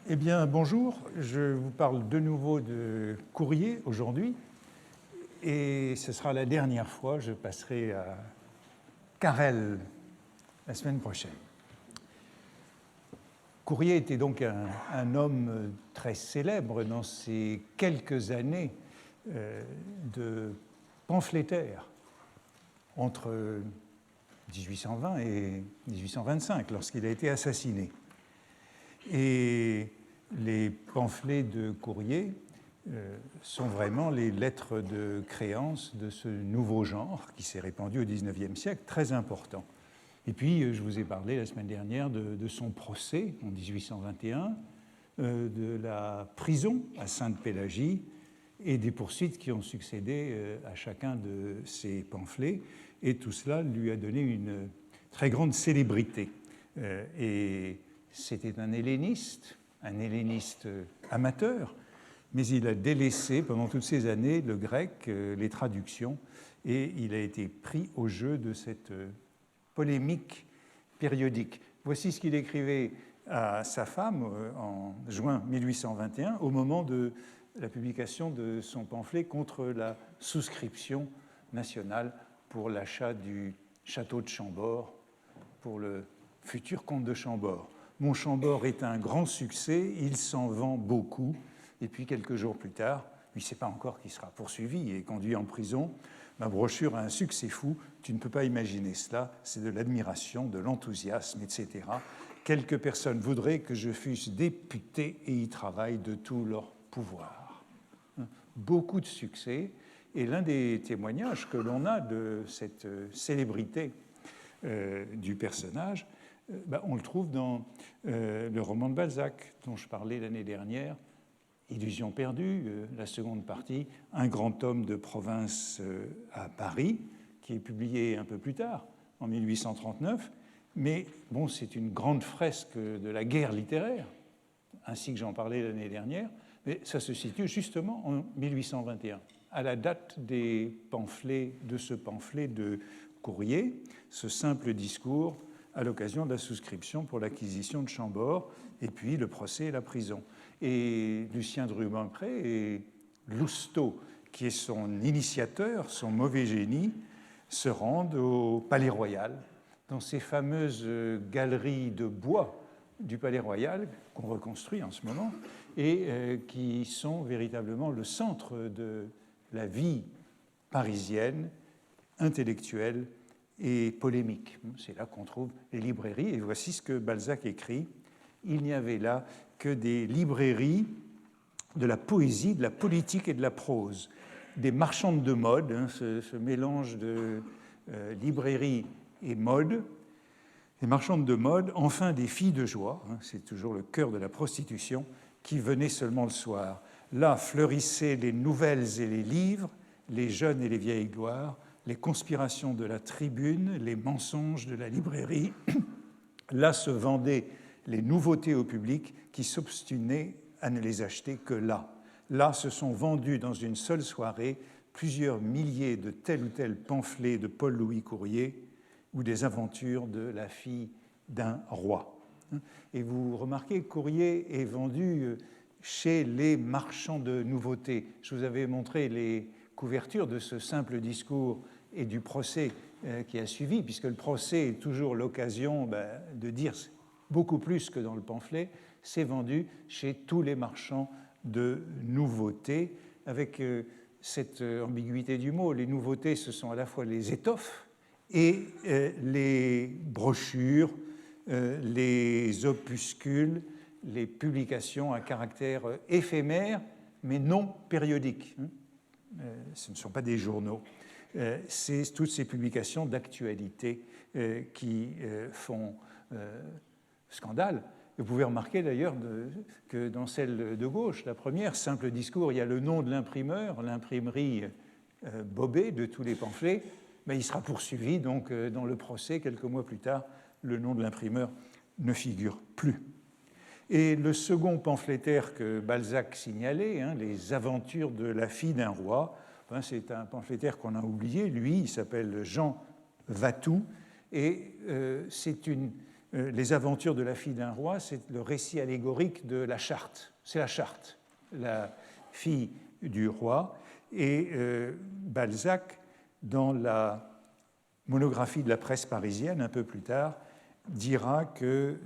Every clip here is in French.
Eh bien, bonjour. Je vous parle de nouveau de Courrier aujourd'hui. Et ce sera la dernière fois. Je passerai à Carrel la semaine prochaine. Courrier était donc un homme très célèbre dans ces quelques années de pamphlétaire entre 1820 et 1825, lorsqu'il a été assassiné. Et les pamphlets de Courrier sont vraiment les lettres de créance de ce nouveau genre qui s'est répandu au XIXe siècle, très important. Et puis, je vous ai parlé la semaine dernière de son procès en 1821, de la prison à Sainte-Pélagie et des poursuites qui ont succédé à chacun de ces pamphlets. Et tout cela lui a donné une très grande célébrité. Et c'était un helléniste amateur, mais il a délaissé pendant toutes ces années le grec, les traductions, et il a été pris au jeu de cette polémique périodique. Voici ce qu'il écrivait à sa femme en juin 1821, au moment de la publication de son pamphlet contre la souscription nationale pour l'achat du château de Chambord pour le futur comte de Chambord. Mon Chambord est un grand succès, il s'en vend beaucoup. Et puis quelques jours plus tard, il ne sait pas encore qu'il sera poursuivi et conduit en prison. Ma brochure a un succès fou, tu ne peux pas imaginer cela, c'est de l'admiration, de l'enthousiasme, etc. Quelques personnes voudraient que je fusse député et y travaille de tout leur pouvoir. Beaucoup de succès, et l'un des témoignages que l'on a de cette célébrité du personnage, on le trouve dans le roman de Balzac, dont je parlais l'année dernière, Illusion perdue, la seconde partie, Un grand homme de province à Paris, qui est publié un peu plus tard, en 1839. Mais bon, c'est une grande fresque de la guerre littéraire, ainsi que j'en parlais l'année dernière, mais ça se situe justement en 1821, à la date des pamphlets, de ce pamphlet de Courrier, ce simple discours à l'occasion de la souscription pour l'acquisition de Chambord, et puis le procès et la prison. Et Lucien de Rubempré et Lousteau, qui est son initiateur, son mauvais génie, se rendent au Palais Royal, dans ces fameuses galeries de bois du Palais Royal, qu'on reconstruit en ce moment, et qui sont véritablement le centre de la vie parisienne, intellectuelle et polémique. C'est là qu'on trouve les librairies, et voici ce que Balzac écrit. Il n'y avait là que des librairies de la poésie, de la politique et de la prose, des marchandes de mode, ce mélange de librairie et mode, des marchandes de mode, enfin des filles de joie, c'est toujours le cœur de la prostitution, qui venaient seulement le soir. Là fleurissaient les nouvelles et les livres, les jeunes et les vieilles gloires, les conspirations de la tribune, les mensonges de la librairie. Là se vendaient les nouveautés au public qui s'obstinaient à ne les acheter que là. Là se sont vendus dans une seule soirée plusieurs milliers de tel ou tel pamphlet de Paul-Louis Courrier ou des aventures de la fille d'un roi. Et vous remarquez que Courrier est vendu chez les marchands de nouveautés. Je vous avais montré les couverture de ce simple discours et du procès qui a suivi, puisque le procès est toujours l'occasion de dire beaucoup plus que dans le pamphlet, c'est vendu chez tous les marchands de nouveautés, avec cette ambiguïté du mot. Les nouveautés, ce sont à la fois les étoffes et les brochures, les opuscules, les publications à caractère éphémère, mais non périodique. Ce ne sont pas des journaux, c'est toutes ces publications d'actualité qui font scandale. Vous pouvez remarquer d'ailleurs que dans celle de gauche, la première, simple discours, il y a le nom de l'imprimeur, l'imprimerie Bobet de tous les pamphlets, mais il sera poursuivi, donc dans le procès, quelques mois plus tard, le nom de l'imprimeur ne figure plus. Et le second pamphlétaire que Balzac signalait, Les aventures de la fille d'un roi, c'est un pamphlétaire qu'on a oublié, lui, il s'appelle Jean Vatou, et c'est une Les aventures de la fille d'un roi, c'est le récit allégorique de la Charte. C'est la Charte, la fille du roi. Et Balzac, dans la monographie de la presse parisienne, un peu plus tard, dira que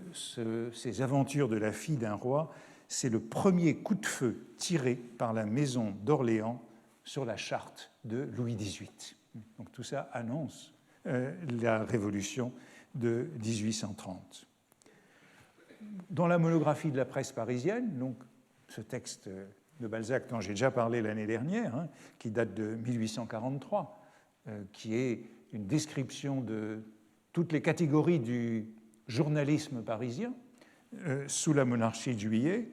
ces aventures de la fille d'un roi, c'est le premier coup de feu tiré par la maison d'Orléans sur la Charte de Louis XVIII. Donc tout ça annonce la Révolution de 1830. Dans la monographie de la presse parisienne, donc ce texte de Balzac dont j'ai déjà parlé l'année dernière, qui date de 1843, qui est une description de toutes les catégories du journalisme parisien sous la monarchie de Juillet,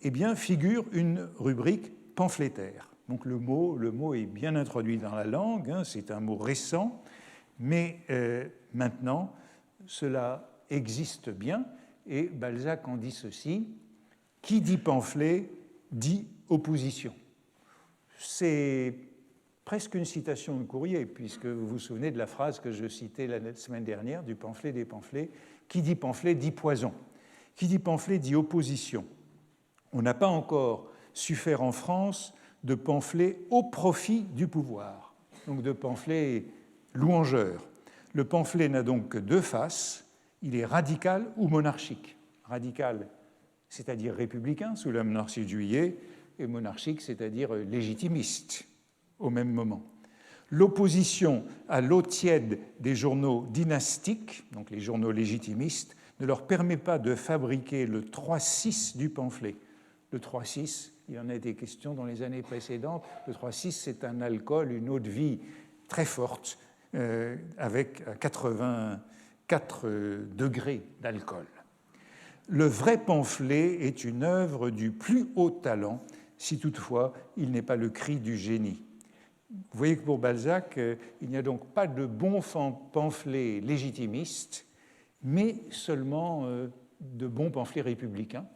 eh bien, figure une rubrique pamphlétaire. Donc le mot est bien introduit dans la langue, c'est un mot récent, mais maintenant, cela existe bien, et Balzac en dit ceci: qui dit pamphlet dit opposition. C'est presque une citation de Courrier, puisque vous vous souvenez de la phrase que je citais la semaine dernière, du pamphlet des pamphlets. Qui dit pamphlet dit poison. Qui dit pamphlet dit opposition. On n'a pas encore su faire en France de pamphlets au profit du pouvoir, donc de pamphlets louangeurs. Le pamphlet n'a donc que deux faces, il est radical ou monarchique. Radical, c'est-à-dire républicain, sous la monarchie de Juillet, et monarchique, c'est-à-dire légitimiste, au même moment. L'opposition à l'eau tiède des journaux dynastiques, donc les journaux légitimistes, ne leur permet pas de fabriquer le 3,6 du pamphlet. Le 3,6, il en a été question dans les années précédentes. Le 3,6, c'est un alcool, une eau de vie très forte, avec 84 degrés d'alcool. Le vrai pamphlet est une œuvre du plus haut talent, si toutefois il n'est pas le cri du génie. Vous voyez que pour Balzac, il n'y a donc pas de bons pamphlets légitimistes, mais seulement de bons pamphlets républicains.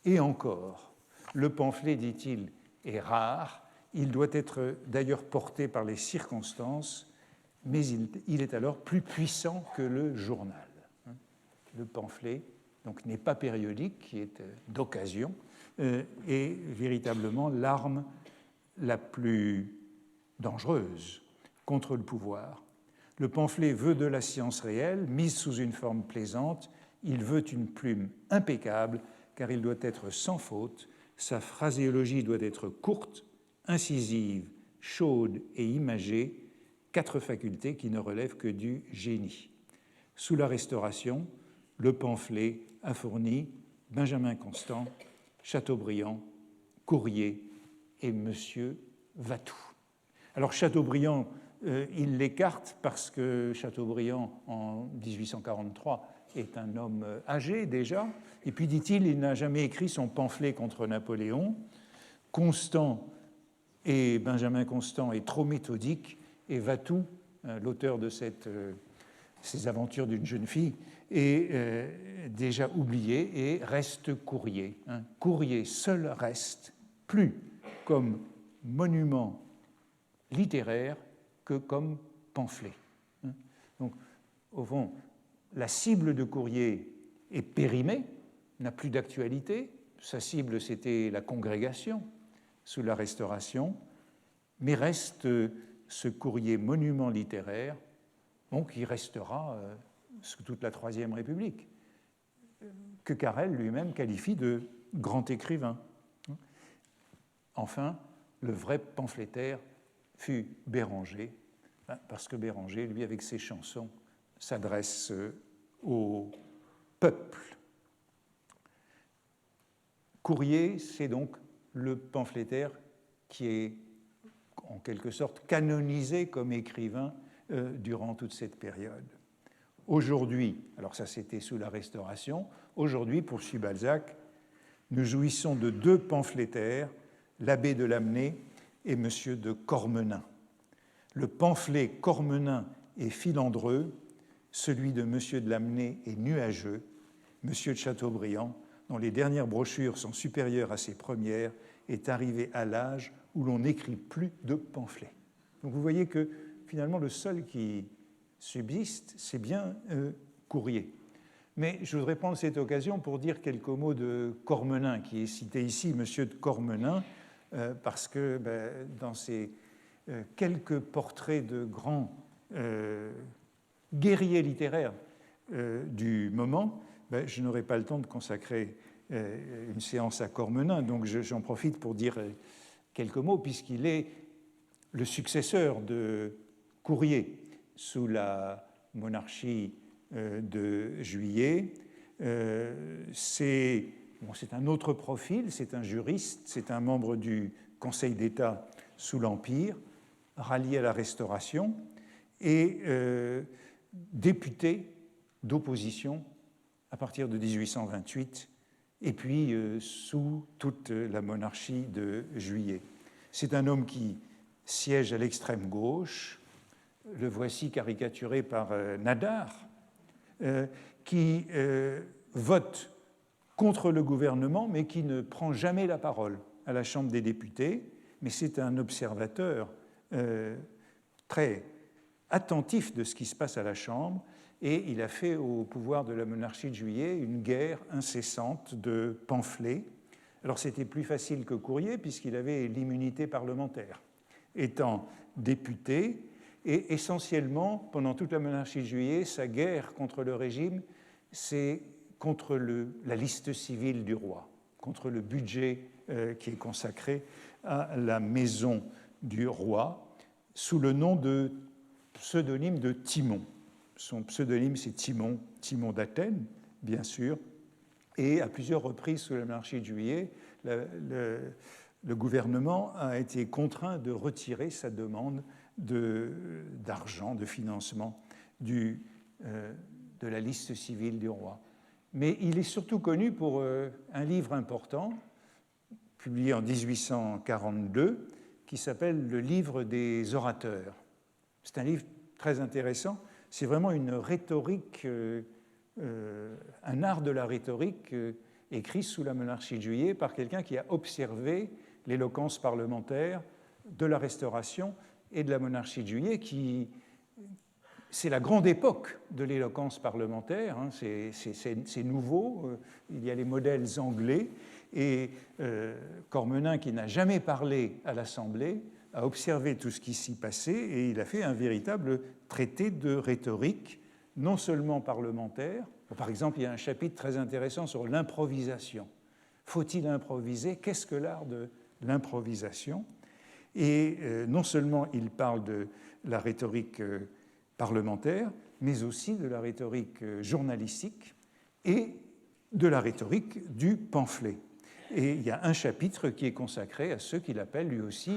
Et encore, le pamphlet, dit-il, est rare, il doit être d'ailleurs porté par les circonstances, mais il est alors plus puissant que le journal. Le pamphlet donc, n'est pas périodique, qui est d'occasion, est véritablement l'arme la plus dangereuse contre le pouvoir. Le pamphlet veut de la science réelle, mise sous une forme plaisante, il veut une plume impeccable, car il doit être sans faute, sa phraséologie doit être courte, incisive, chaude et imagée, 4 facultés qui ne relèvent que du génie. Sous la Restauration, le pamphlet a fourni Benjamin Constant, Chateaubriand, Courrier et M. Vatou. Alors Chateaubriand, il l'écarte parce que Chateaubriand, en 1843, est un homme âgé déjà, et puis, dit-il, il n'a jamais écrit son pamphlet contre Napoléon. Constant et Benjamin Constant est trop méthodique, et Vatou, l'auteur de ces aventures d'une jeune fille, est déjà oublié et reste Courrier. Courrier seul reste, plus comme monument littéraire que comme pamphlet. Donc, au fond, la cible de Courrier est périmée, n'a plus d'actualité. Sa cible, c'était la congrégation sous la Restauration, mais reste ce Courrier monument littéraire, donc qui restera sous toute la Troisième République, que Carrel lui-même qualifie de grand écrivain. Enfin, le vrai pamphlétaire fut Béranger, parce que Béranger, lui, avec ses chansons, s'adresse au peuple. Courrier, c'est donc le pamphlétaire qui est en quelque sorte canonisé comme écrivain durant toute cette période. Aujourd'hui, alors ça c'était sous la Restauration, aujourd'hui, poursuit Balzac, nous jouissons de 2 pamphlétaires, l'abbé de Lamennais et M. de Cormenin. Le pamphlet Cormenin est filandreux, celui de M. de Lamennais est nuageux, M. de Chateaubriand, dont les dernières brochures sont supérieures à ses premières, est arrivé à l'âge où l'on n'écrit plus de pamphlets. Donc vous voyez que finalement le seul qui subsiste, c'est bien Courrier. Mais je voudrais prendre cette occasion pour dire quelques mots de Cormenin, qui est cité ici, Monsieur de Cormenin, parce que dans ces quelques portraits de grands guerriers littéraires du moment, je n'aurai pas le temps de consacrer une séance à Cormenin, donc j'en profite pour dire quelques mots, puisqu'il est le successeur de Courrier sous la monarchie de Juillet. C'est un autre profil, c'est un juriste, c'est un membre du Conseil d'État sous l'Empire, rallié à la Restauration, et député d'opposition à partir de 1828, et puis sous toute la monarchie de Juillet. C'est un homme qui siège à l'extrême gauche, le voici caricaturé par Nadar, qui vote contre le gouvernement, mais qui ne prend jamais la parole à la Chambre des députés, mais c'est un observateur très attentif de ce qui se passe à la Chambre, et il a fait au pouvoir de la monarchie de Juillet une guerre incessante de pamphlets. Alors c'était plus facile que Courrier, puisqu'il avait l'immunité parlementaire, étant député, et essentiellement, pendant toute la monarchie de Juillet, sa guerre contre le régime, c'est contre la liste civile du roi, contre le budget qui est consacré à la maison du roi, sous le nom de pseudonyme de Timon. Son pseudonyme, c'est Timon, Timon d'Athènes, bien sûr, et à plusieurs reprises sous la monarchie de Juillet, le gouvernement a été contraint de retirer sa demande d'argent, de financement de la liste civile du roi. Mais il est surtout connu pour un livre important, publié en 1842, qui s'appelle Le Livre des orateurs. C'est un livre très intéressant. C'est vraiment une rhétorique, un art de la rhétorique écrit sous la monarchie de Juillet par quelqu'un qui a observé l'éloquence parlementaire de la Restauration et de la monarchie de Juillet, c'est la grande époque de l'éloquence parlementaire, hein, c'est nouveau, il y a les modèles anglais, et Cormenin, qui n'a jamais parlé à l'Assemblée, a observé tout ce qui s'y passait, et il a fait un véritable traité de rhétorique, non seulement parlementaire. Par exemple, il y a un chapitre très intéressant sur l'improvisation. Faut-il improviser? Qu'est-ce que l'art de l'improvisation? Et non seulement il parle de la rhétorique parlementaire, mais aussi de la rhétorique journalistique et de la rhétorique du pamphlet. Et il y a un chapitre qui est consacré à ceux qu'il appelle lui aussi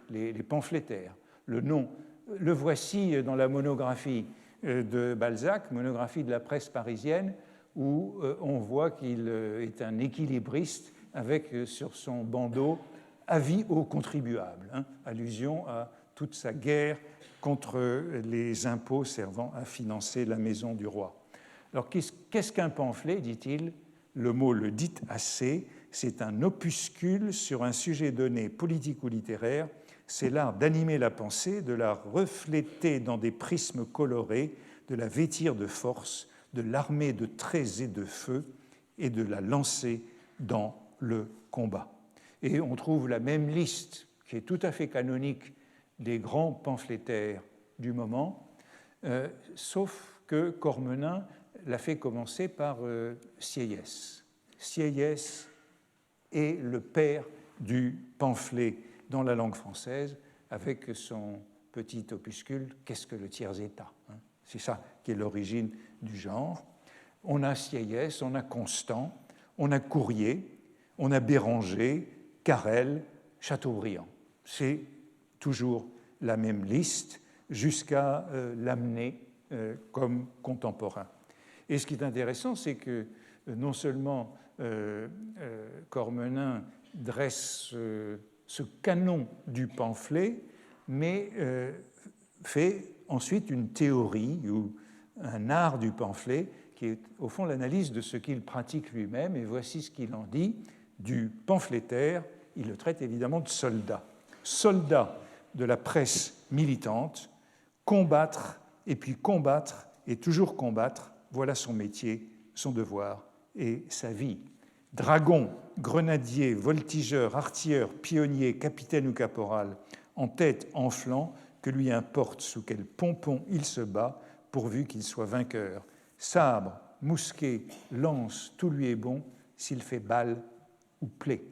les pamphlétaires. Le voici dans la monographie de Balzac, monographie de la presse parisienne, où on voit qu'il est un équilibriste avec sur son bandeau « Avis aux contribuables », hein, allusion à toute sa guerre contre les impôts servant à financer la maison du roi. Alors qu'est-ce qu'un pamphlet, dit-il? Le mot le dit assez, c'est un opuscule sur un sujet donné, politique ou littéraire. C'est l'art d'animer la pensée, de la refléter dans des prismes colorés, de la vêtir de force, de l'armer de traits et de feu, et de la lancer dans le combat. Et on trouve la même liste, qui est tout à fait canonique, des grands pamphlétaires du moment, sauf que Cormenin l'a fait commencer par Sieyès. Sieyès est le père du pamphlet dans la langue française, avec son petit opuscule « Qu'est-ce que le tiers-État » C'est ça qui est l'origine du genre. On a Sieyès, on a Constant, on a Courrier, on a Béranger, Carrel, Chateaubriand. C'est toujours la même liste jusqu'à l'amener comme contemporain. Et ce qui est intéressant, c'est que non seulement Cormenin dresse ce canon du pamphlet, mais fait ensuite une théorie ou un art du pamphlet qui est au fond l'analyse de ce qu'il pratique lui-même. Et voici ce qu'il en dit du pamphlétaire. Il le traite évidemment de soldat. Soldat de la presse militante, combattre et puis combattre et toujours combattre, voilà son métier, son devoir et sa vie. Dragon, grenadier, voltigeur, artilleur, pionnier, capitaine ou caporal, en tête, en flanc, que lui importe sous quel pompon il se bat, pourvu qu'il soit vainqueur. Sabre, mousquet, lance, tout lui est bon, s'il fait balle ou plaie.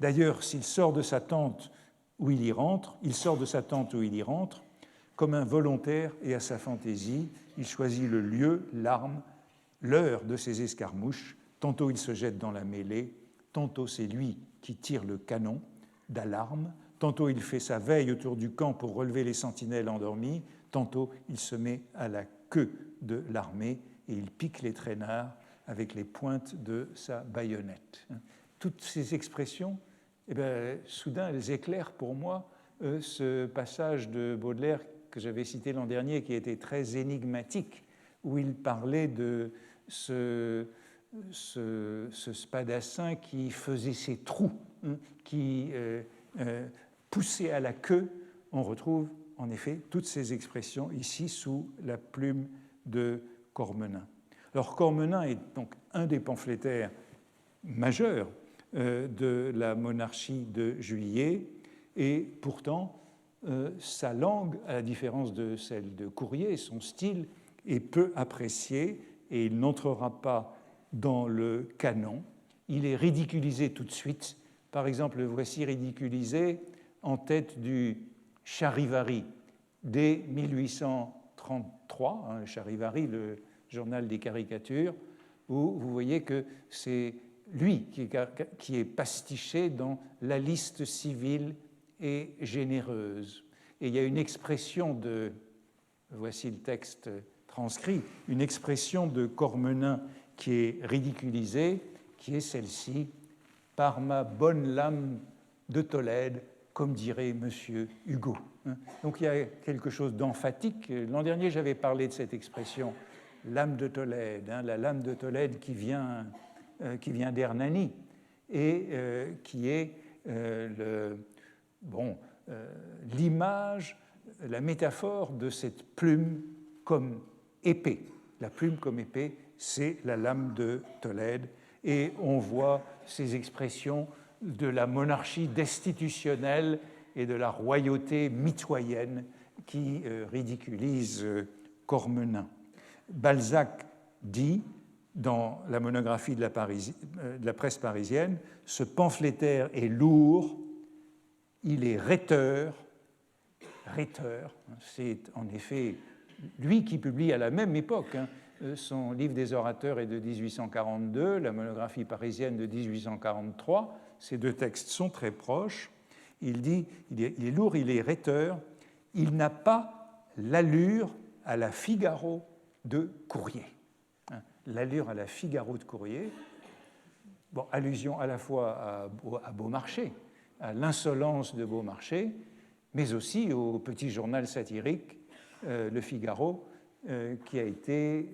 D'ailleurs, s'il sort de sa tente où il y rentre, comme un volontaire et à sa fantaisie, il choisit le lieu, l'arme, l'heure de ses escarmouches. Tantôt il se jette dans la mêlée, tantôt c'est lui qui tire le canon d'alarme, tantôt il fait sa veille autour du camp pour relever les sentinelles endormies, tantôt il se met à la queue de l'armée et il pique les traînards avec les pointes de sa baïonnette. Toutes ces expressions, soudain, elles éclairent pour moi ce passage de Baudelaire que j'avais cité l'an dernier, qui était très énigmatique, où il parlait de ce spadassin qui faisait ses trous, qui poussait à la queue. On retrouve en effet toutes ces expressions ici sous la plume de Cormenin. Alors Cormenin est donc un des pamphlétaires majeurs de la monarchie de Juillet, et pourtant sa langue, à la différence de celle de Courrier, son style est peu apprécié et il n'entrera pas dans le canon. Il est ridiculisé tout de suite. Par exemple, le voici ridiculisé en tête du Charivari dès 1833, Charivari, le journal des caricatures, où vous voyez que c'est lui qui est pastiché dans la liste civile et généreuse. Et il y a une expression de, voici le texte transcrit, une expression de Cormenin qui est ridiculisée, qui est celle-ci, « par ma bonne lame de Tolède, comme dirait Monsieur Hugo ». Donc il y a quelque chose d'emphatique. L'an dernier, j'avais parlé de cette expression, lame de Tolède, la lame de Tolède qui vient d'Hernani et qui est l'image, la métaphore de cette plume comme épée. La plume comme épée, c'est la lame de Tolède. Et on voit ces expressions de la monarchie destitutionnelle et de la royauté mitoyenne qui ridiculisent Cormenin. Balzac dit, dans la monographie de la presse parisienne, « Ce pamphlétaire est lourd, il est rhéteur ». Rhéteur, c'est en effet lui qui publie à la même époque. Son livre des orateurs est de 1842, la monographie parisienne de 1843. Ces deux textes sont très proches. Il dit il est lourd, il est rhéteur, il n'a pas l'allure à la Figaro de Courrier. L'allure à la Figaro de Courrier, allusion à la fois à Beaumarchais, à l'insolence de Beaumarchais, mais aussi au petit journal satirique, Le Figaro, qui a été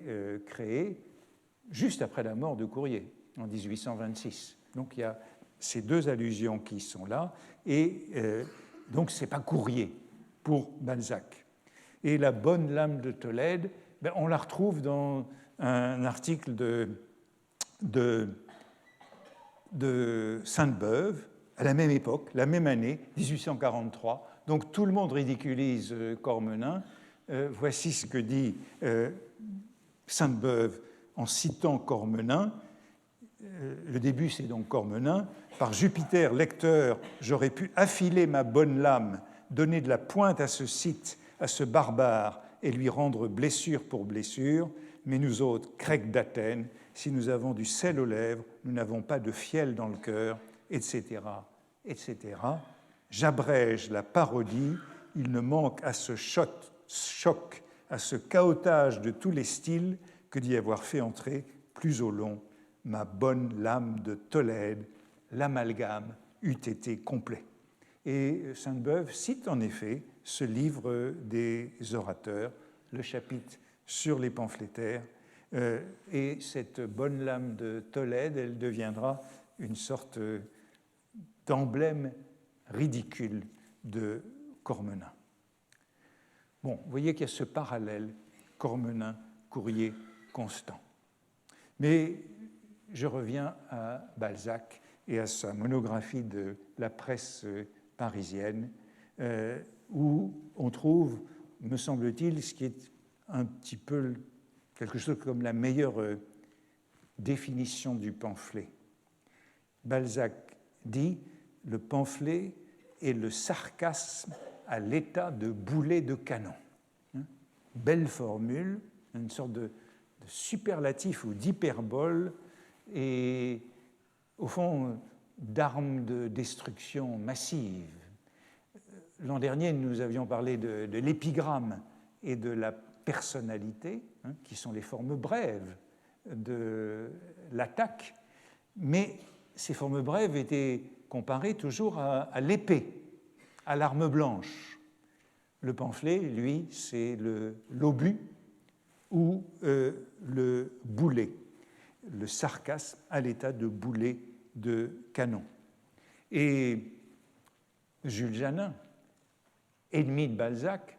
créé juste après la mort de Courrier, en 1826. Donc il y a ces deux allusions qui sont là, et donc ce n'est pas Courrier pour Balzac. Et la bonne lame de Tolède, on la retrouve dans un article de Sainte-Beuve, à la même époque, la même année, 1843. Donc tout le monde ridiculise Cormenin. Voici ce que dit Sainte-Beuve en citant Cormenin. Le début, c'est donc Cormenin. « Par Jupiter, lecteur, j'aurais pu affiler ma bonne lame, donner de la pointe à ce site, à ce barbare, et lui rendre blessure pour blessure. Mais nous autres, Grecs d'Athènes, si nous avons du sel aux lèvres, nous n'avons pas de fiel dans le cœur, etc., etc. J'abrège la parodie, il ne manque à ce choc, à ce cahotage de tous les styles que d'y avoir fait entrer plus au long ma bonne lame de Tolède, l'amalgame eût été complet. » Et Sainte-Beuve cite en effet ce livre des orateurs, le chapitre sur les pamphlétaires, et cette bonne lame de Tolède, elle deviendra une sorte d'emblème ridicule de Cormenin. Bon, vous voyez qu'il y a ce parallèle Cormenin, Courrier, Constant. Mais je reviens à Balzac et à sa monographie de la presse parisienne, où on trouve, me semble-t-il, ce qui est un petit peu quelque chose comme la meilleure définition du pamphlet. Balzac dit « Le pamphlet est le sarcasme à l'état de boulet de canon ». Belle formule, une sorte de superlatif ou d'hyperbole et, au fond, d'armes de destruction massive. L'an dernier, nous avions parlé de l'épigramme et de la personnalité, qui sont les formes brèves de l'attaque, mais ces formes brèves étaient comparées toujours à l'épée, à l'arme blanche. Le pamphlet, lui, c'est l'obus ou le boulet, le sarcasme à l'état de boulet de canon. Et Jules Janin, ennemi de Balzac,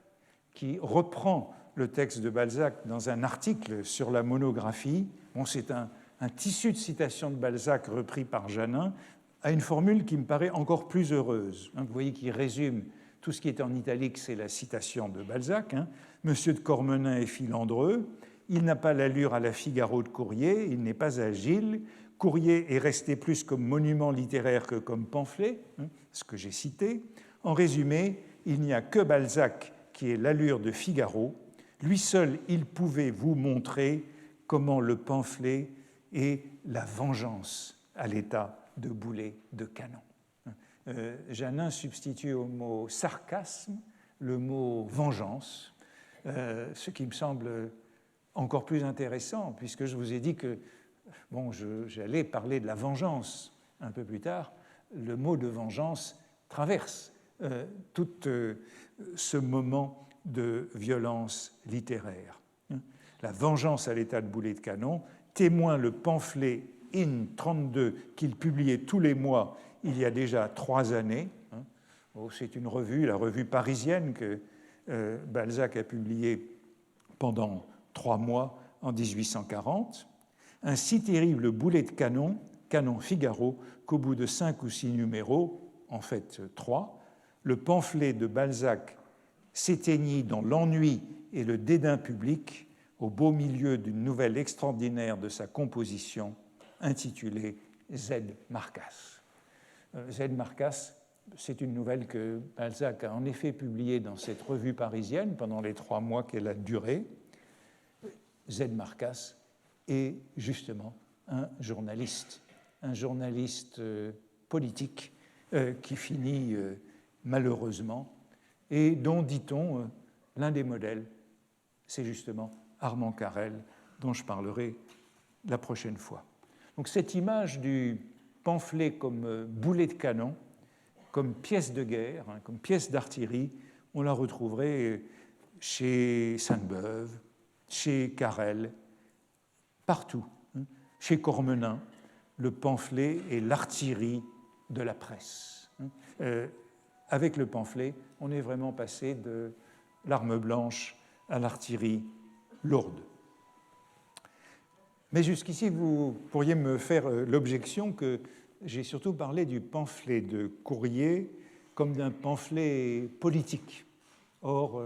qui reprend le texte de Balzac dans un article sur la monographie, bon, c'est un tissu de citations de Balzac repris par Janin, a une formule qui me paraît encore plus heureuse. Vous voyez qu'il résume tout ce qui est en italique, c'est la citation de Balzac. Monsieur de Cormenin est filandreux, il n'a pas l'allure à la Figaro de Courrier, il n'est pas agile. Courrier est resté plus comme monument littéraire que comme pamphlet, ce que j'ai cité. En résumé, il n'y a que Balzac qui ait l'allure de Figaro. Lui seul, il pouvait vous montrer comment le pamphlet est la vengeance à l'état de boulet de canon. Janin substitue au mot sarcasme le mot vengeance, ce qui me semble encore plus intéressant, puisque je vous ai dit que bon, j'allais parler de la vengeance un peu plus tard. Le mot de vengeance traverse tout ce moment de violence littéraire. La vengeance à l'état de boulet de canon témoigne le pamphlet In 32 qu'il publiait tous les mois il y a déjà 3 années. C'est une revue, la revue parisienne que Balzac a publiée pendant 3 mois en 1840. Un si terrible boulet de canon, Canon Figaro, qu'au bout de 5 ou 6 numéros, en fait 3, le pamphlet de Balzac s'éteignit dans l'ennui et le dédain public au beau milieu d'une nouvelle extraordinaire de sa composition intitulée Z. Marcas. Z. Marcas, c'est une nouvelle que Balzac a en effet publiée dans cette revue parisienne pendant les 3 mois qu'elle a duré. Z. Marcas est justement un journaliste politique qui finit malheureusement et dont, dit-on, l'un des modèles, c'est justement Armand Carrel, dont je parlerai la prochaine fois. Donc cette image du pamphlet comme boulet de canon, comme pièce de guerre, comme pièce d'artillerie, on la retrouverait chez Sainte-Beuve, chez Carrel, partout. Chez Cormenin, le pamphlet est l'artillerie de la presse. Avec le pamphlet, on est vraiment passé de l'arme blanche à l'artillerie lourde. Mais jusqu'ici, vous pourriez me faire l'objection que j'ai surtout parlé du pamphlet de Courrier comme d'un pamphlet politique. Or,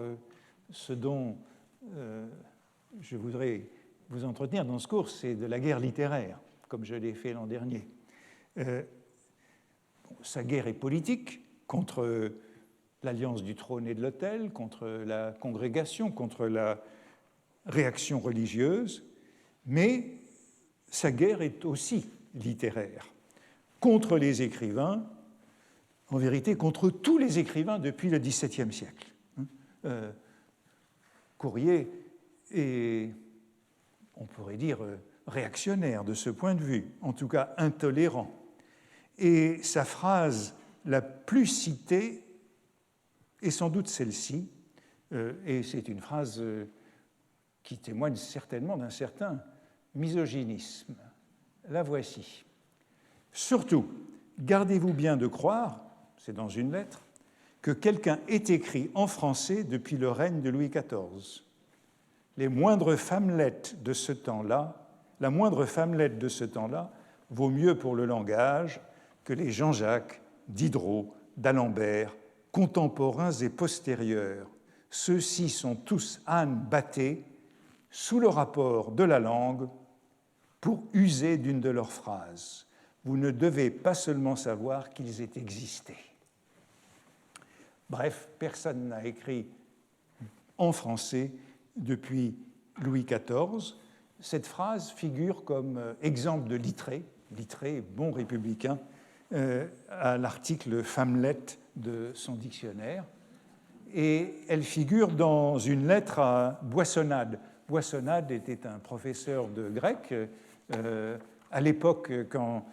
ce dont je voudrais vous entretenir dans ce cours, c'est de la guerre littéraire, comme je l'ai fait l'an dernier. Sa guerre est politique contre l'alliance du trône et de l'autel, contre la congrégation, contre la réaction religieuse, mais sa guerre est aussi littéraire, contre les écrivains, en vérité contre tous les écrivains depuis le XVIIe siècle. Courrier est, on pourrait dire, réactionnaire de ce point de vue, en tout cas intolérant. Et sa phrase la plus citée est sans doute celle-ci, et c'est une phrase qui témoigne certainement d'un certain misogynisme. La voici. Surtout, gardez-vous bien de croire, c'est dans une lettre, que quelqu'un ait écrit en français depuis le règne de Louis XIV. Les moindres femmelettes de ce temps-là la moindre femmelette de ce temps-là vaut mieux pour le langage que les Jean-Jacques, Diderot, d'Alembert, contemporains et postérieurs. Ceux-ci sont tous ânes battés sous le rapport de la langue pour user d'une de leurs phrases. Vous ne devez pas seulement savoir qu'ils aient existé. Bref, personne n'a écrit en français depuis Louis XIV. Cette phrase figure comme exemple de Littré, bon républicain, à l'article Femmelette de son dictionnaire. Et elle figure dans une lettre à Boissonnade. Boissonnade était un professeur de grec. À l'époque, quand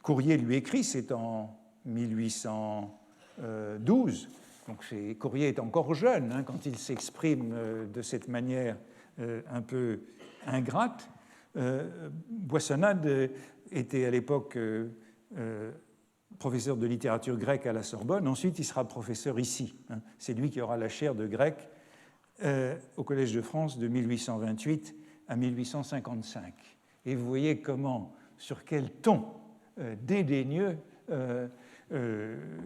Courrier lui écrit, c'est en 1812. Donc Courrier est encore jeune quand il s'exprime de cette manière un peu ingrate. Boissonnade était à l'époque professeur de littérature grecque à la Sorbonne. Ensuite, il sera professeur ici. C'est lui qui aura la chaire de grec au Collège de France de 1828 à 1855. Et vous voyez comment, sur quel ton dédaigneux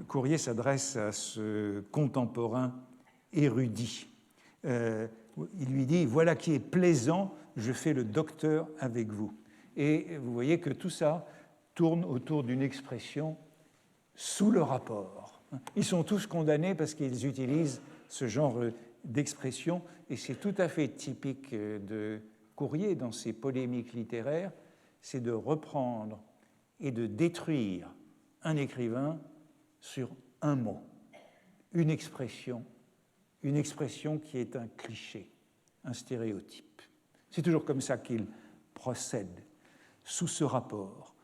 Courrier s'adresse à ce contemporain érudit. Il lui dit « Voilà qui est plaisant, je fais le docteur avec vous ». Et vous voyez que tout ça tourne autour d'une expression « sous le rapport ». Ils sont tous condamnés parce qu'ils utilisent ce genre d'expression, et c'est tout à fait typique de Courrier dans ses polémiques littéraires, c'est de reprendre et de détruire un écrivain sur un mot, une expression qui est un cliché, un stéréotype. C'est toujours comme ça qu'il procède, sous ce rapport.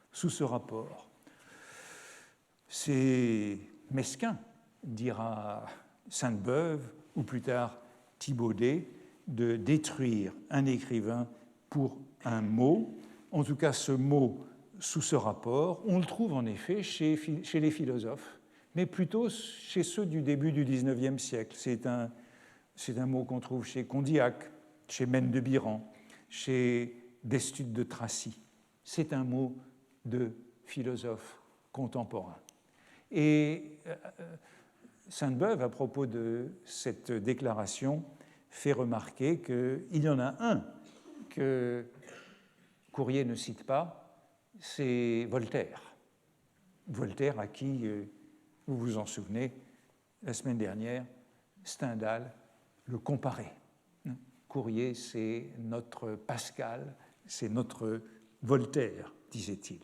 C'est mesquin, dira Sainte-Beuve, ou plus tard Thibaudet, de détruire un écrivain pour un mot. En tout cas, ce mot sous ce rapport, on le trouve en effet chez les philosophes, mais plutôt chez ceux du début du XIXe siècle. C'est un mot qu'on trouve chez Condillac, chez Mène de Biran, chez Destutt de Tracy. C'est un mot de philosophe contemporain. Et Sainte-Beuve, à propos de cette déclaration, fait remarquer qu'il y en a un que Courrier ne cite pas, c'est Voltaire. Voltaire à qui, vous vous en souvenez, la semaine dernière, Stendhal le comparait. Courrier, c'est notre Pascal, c'est notre Voltaire, disait-il.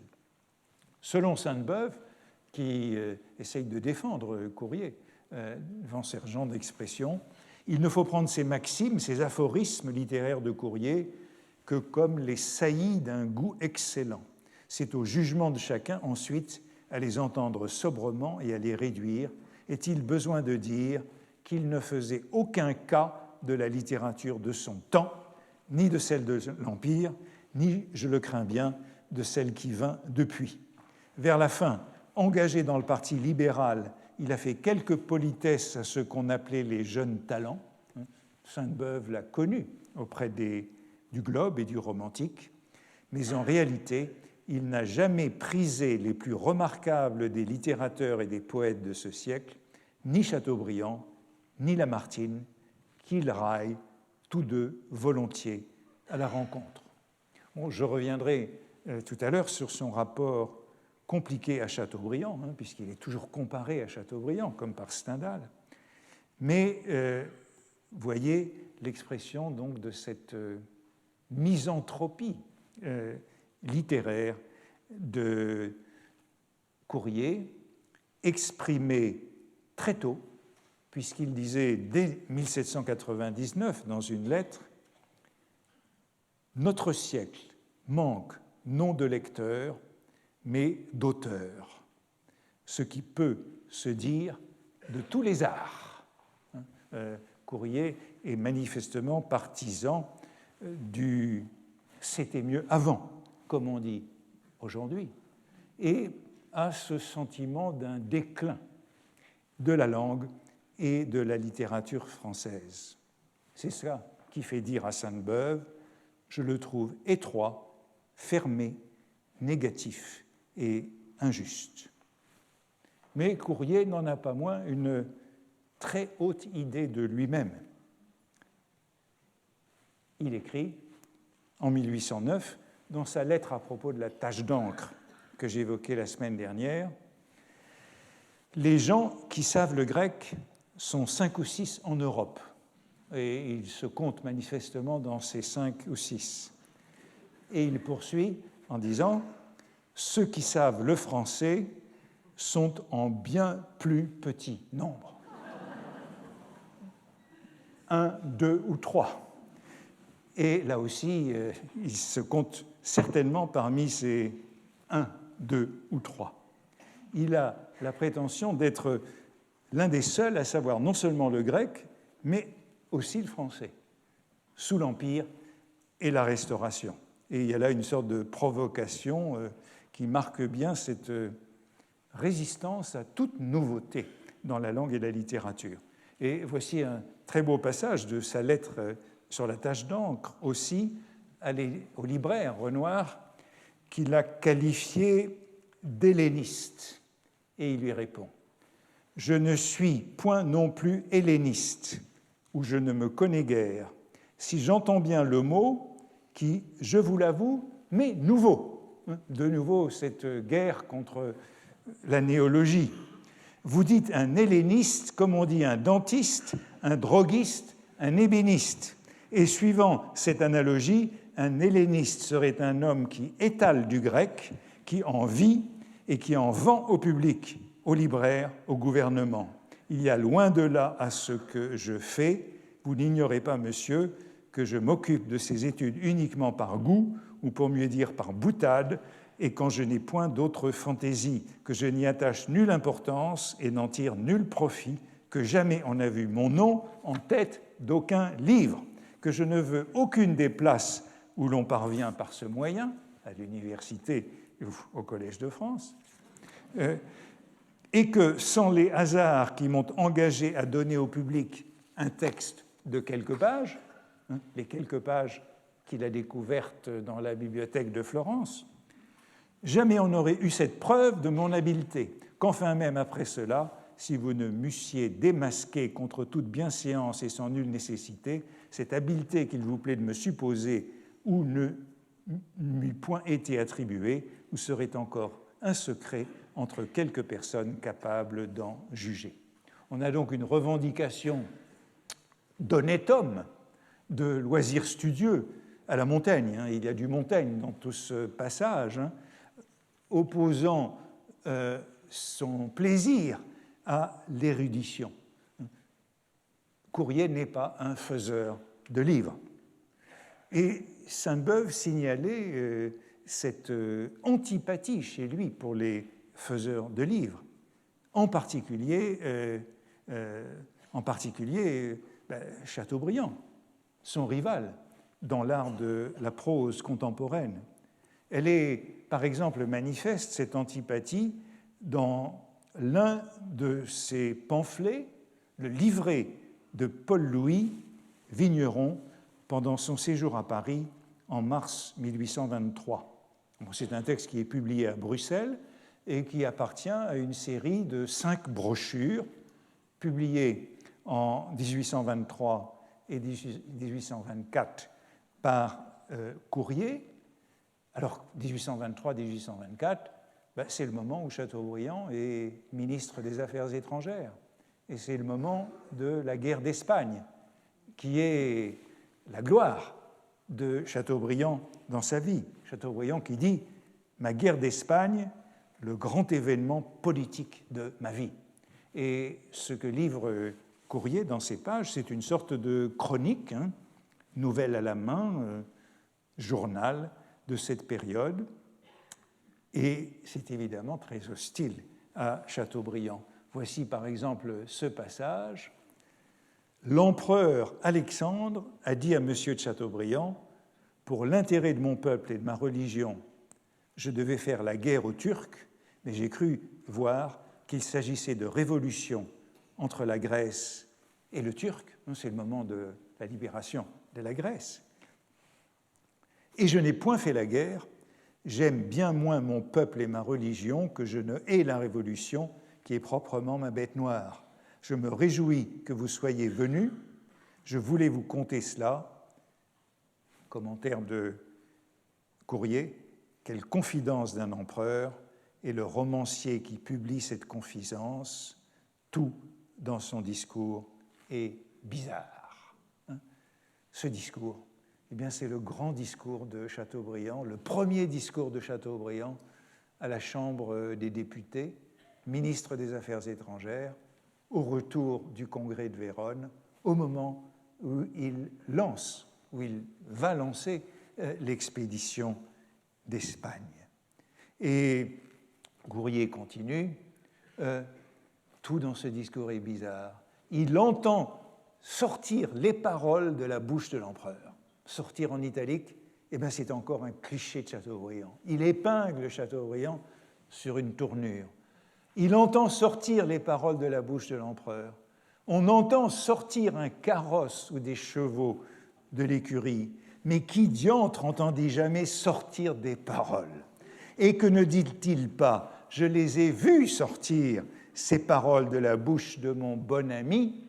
Selon Sainte-Beuve, qui essaye de défendre Courrier devant ce genre d'expression, il ne faut prendre ces maximes, ces aphorismes littéraires de Courrier que comme les saillies d'un goût excellent. C'est au jugement de chacun ensuite à les entendre sobrement et à les réduire. Est-il besoin de dire qu'il ne faisait aucun cas de la littérature de son temps, ni de celle de l'Empire, ni, je le crains bien, de celle qui vint depuis. Vers la fin, engagé dans le parti libéral, il a fait quelques politesses à ce qu'on appelait les jeunes talents. Sainte-Beuve l'a connu auprès du Globe et du Romantique, mais en réalité, il n'a jamais prisé les plus remarquables des littérateurs et des poètes de ce siècle, ni Chateaubriand, ni Lamartine, qu'il raille tous deux volontiers à la rencontre. Bon, je reviendrai tout à l'heure sur son rapport compliqué à Chateaubriand, puisqu'il est toujours comparé à Chateaubriand, comme par Stendhal. Mais voyez l'expression donc de cette misanthropie littéraire de Courrier, exprimée très tôt, puisqu'il disait dès 1799 dans une lettre « Notre siècle manque non de lecteurs, mais d'auteurs, ce qui peut se dire de tous les arts. » Courrier est manifestement partisan du « c'était mieux avant », comme on dit aujourd'hui, et a ce sentiment d'un déclin de la langue et de la littérature française. C'est ça qui fait dire à Sainte-Beuve « Je le trouve étroit, fermé, négatif et injuste ». Mais Courrier n'en a pas moins une très haute idée de lui-même. Il écrit en 1809, dans sa lettre à propos de la tache d'encre que j'évoquais la semaine dernière, « Les gens qui savent le grec sont 5 ou 6 en Europe. » Et il se compte manifestement dans ces 5 ou 6. Et il poursuit en disant « Ceux qui savent le français sont en bien plus petit nombre. 1, 2 ou 3. Et là aussi, il se compte certainement parmi ces 1, 2 ou 3. Il a la prétention d'être l'un des seuls à savoir non seulement le grec, mais aussi le français, sous l'Empire et la Restauration. Et il y a là une sorte de provocation qui marque bien cette résistance à toute nouveauté dans la langue et la littérature. Et voici un très beau passage de sa lettre sur la tache d'encre aussi au libraire Renoir, qui l'a qualifié d'helléniste. Et il lui répond « Je ne suis point non plus helléniste, où je ne me connais guère, si j'entends bien le mot qui, je vous l'avoue, m'est nouveau. » De nouveau, cette guerre contre la néologie. Vous dites un helléniste comme on dit un dentiste, un droguiste, un ébéniste. Et suivant cette analogie, un helléniste serait un homme qui étale du grec, qui en vit et qui en vend au public, aux libraires, au gouvernement. Il y a loin de là à ce que je fais. Vous n'ignorez pas, monsieur, que je m'occupe de ces études uniquement par goût, ou pour mieux dire par boutade, et quand je n'ai point d'autre fantaisie, que je n'y attache nulle importance et n'en tire nul profit, que jamais on n'a vu mon nom en tête d'aucun livre, que je ne veux aucune des places où l'on parvient par ce moyen, à l'université ou au Collège de France, et que sans les hasards qui m'ont engagé à donner au public un texte de quelques pages, les quelques pages qu'il a découvertes dans la bibliothèque de Florence, jamais on n'aurait eu cette preuve de mon habileté, qu'enfin même après cela, si vous ne m'eussiez démasqué contre toute bienséance et sans nulle nécessité, cette habileté qu'il vous plaît de me supposer ou ne m'eût point été attribuée, vous serait encore un secret entre quelques personnes capables d'en juger. On a donc une revendication d'honnête homme, de loisirs studieux à la Montaigne. Il y a du Montaigne dans tout ce passage, opposant son plaisir à l'érudition. Courrier n'est pas un faiseur de livres. Et Sainte-Beuve signalait cette antipathie chez lui pour les faiseurs de livres, en particulier Chateaubriand, son rival dans l'art de la prose contemporaine. Elle est, par exemple, manifeste, cette antipathie, dans l'un de ses pamphlets, le livret de Paul-Louis Vigneron, pendant son séjour à Paris en mars 1823. C'est un texte qui est publié à Bruxelles et qui appartient à une série de 5 brochures publiées en 1823 et 1824 par Courrier. Alors, 1823-1824, c'est le moment où Chateaubriand est ministre des Affaires étrangères. Et c'est le moment de la guerre d'Espagne, qui est la gloire de Chateaubriand dans sa vie. Chateaubriand qui dit « Ma guerre d'Espagne, le grand événement politique de ma vie ». Et ce que livre Courrier dans ses pages, c'est une sorte de chronique, nouvelle à la main, journal de cette période. Et c'est évidemment très hostile à Chateaubriand. Voici par exemple ce passage. L'empereur Alexandre a dit à M. de Chateaubriand, pour l'intérêt de mon peuple et de ma religion, je devais faire la guerre aux Turcs, mais j'ai cru voir qu'il s'agissait de révolution entre la Grèce et le Turc. C'est le moment de la libération de la Grèce. Et je n'ai point fait la guerre, j'aime bien moins mon peuple et ma religion que je ne hais la révolution qui est proprement ma bête noire. Je me réjouis que vous soyez venus, je voulais vous conter cela. Commentaire de Courrier, quelle confidence d'un empereur, et le romancier qui publie cette confidence, tout dans son discours est bizarre. Ce discours, eh bien, c'est le grand discours de Chateaubriand, le premier discours de Chateaubriand à la Chambre des députés, ministre des Affaires étrangères, au retour du congrès de Vérone, au moment où il va lancer l'expédition d'Espagne. Et Courrier continue, tout dans ce discours est bizarre. Il entend sortir les paroles de la bouche de l'empereur. Sortir en italique, eh bien, c'est encore un cliché de Chateaubriand. Il épingle Chateaubriand sur une tournure. Il entend sortir les paroles de la bouche de l'empereur. On entend sortir un carrosse ou des chevaux de l'écurie, mais qui diantre entendit jamais sortir des paroles? Et que ne dit-il pas? Je les ai vus sortir, ces paroles de la bouche de mon bon ami,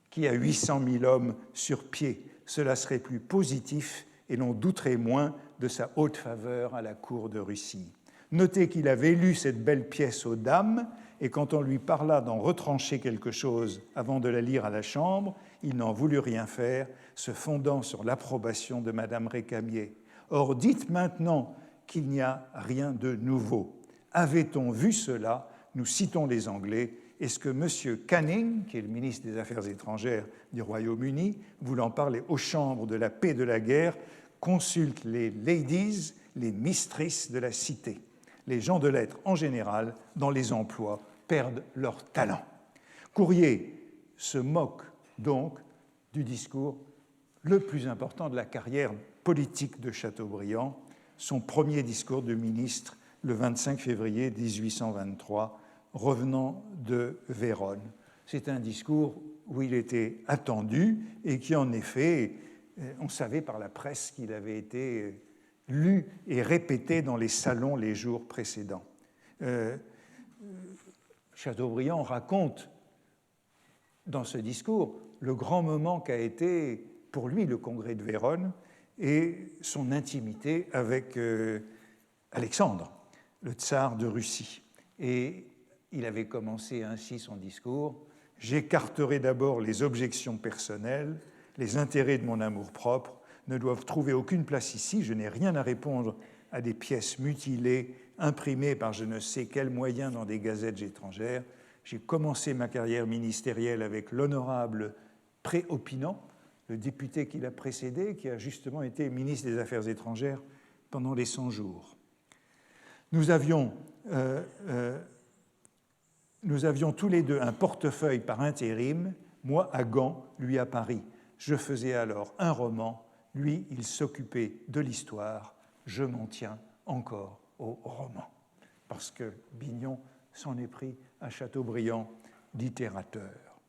qui a 800 000 hommes sur pied. Cela serait plus positif et l'on douterait moins de sa haute faveur à la cour de Russie. Notez qu'il avait lu cette belle pièce aux dames, et quand on lui parla d'en retrancher quelque chose avant de la lire à la Chambre, il n'en voulut rien faire, se fondant sur l'approbation de Madame Récamier. Or, dites maintenant qu'il n'y a rien de nouveau. Avait-on vu cela? Nous citons les Anglais. Est-ce que M. Canning, qui est le ministre des Affaires étrangères du Royaume-Uni, voulant parler aux chambres de la paix et de la guerre, consulte les ladies, les mistresses de la cité? Les gens de lettres, en général, dans les emplois, perdent leur talent. Courrier se moque donc du discours le plus important de la carrière politique de Chateaubriand, son premier discours de ministre le 25 février 1823, revenant de Vérone. C'est un discours où il était attendu et qui, en effet, on savait par la presse qu'il avait été lu et répété dans les salons les jours précédents. Chateaubriand raconte dans ce discours le grand moment qu'a été pour lui le congrès de Vérone et son intimité avec Alexandre, le tsar de Russie. Et il avait commencé ainsi son discours: « J'écarterai d'abord les objections personnelles, les intérêts de mon amour-propre ne doivent trouver aucune place ici, je n'ai rien à répondre à des pièces mutilées, imprimées par je ne sais quel moyen dans des gazettes étrangères. J'ai commencé ma carrière ministérielle avec l'honorable Préopinant, le député qui l'a précédé, qui a justement été ministre des Affaires étrangères pendant les 100 jours. Nous avions tous les deux un portefeuille par intérim, moi à Gand, lui à Paris. Je faisais alors un roman, lui, il s'occupait de l'histoire. Je m'en tiens encore au roman. » Parce que Bignon s'en est pris à Chateaubriand, littérateur.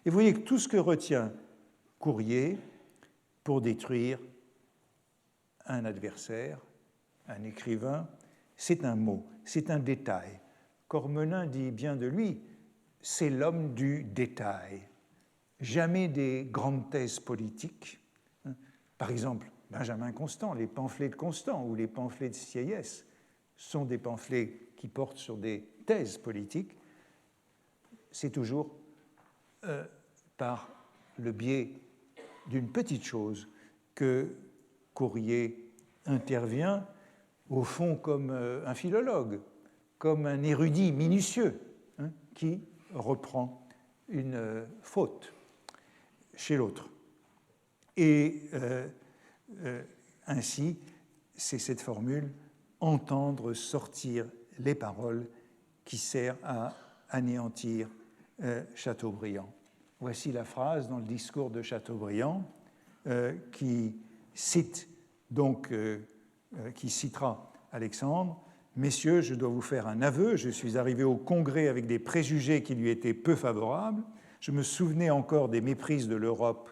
Et vous voyez que tout ce que retient Courrier pour détruire un adversaire, un écrivain, c'est un mot, c'est un détail. Cormelin dit bien de lui, c'est l'homme du détail. Jamais des grandes thèses politiques. Par exemple, Benjamin Constant, les pamphlets de Constant ou les pamphlets de Sieyès sont des pamphlets qui portent sur des thèses politiques. C'est toujours par le biais d'une petite chose que Courrier intervient, au fond comme un philologue, comme un érudit minutieux, qui reprend une faute chez l'autre. Et ainsi, c'est cette formule « entendre sortir les paroles » qui sert à anéantir Chateaubriand. Voici la phrase dans le discours de Chateaubriand qui citera Alexandre. « Messieurs, je dois vous faire un aveu, je suis arrivé au Congrès avec des préjugés qui lui étaient peu favorables. Je me souvenais encore des méprises de l'Europe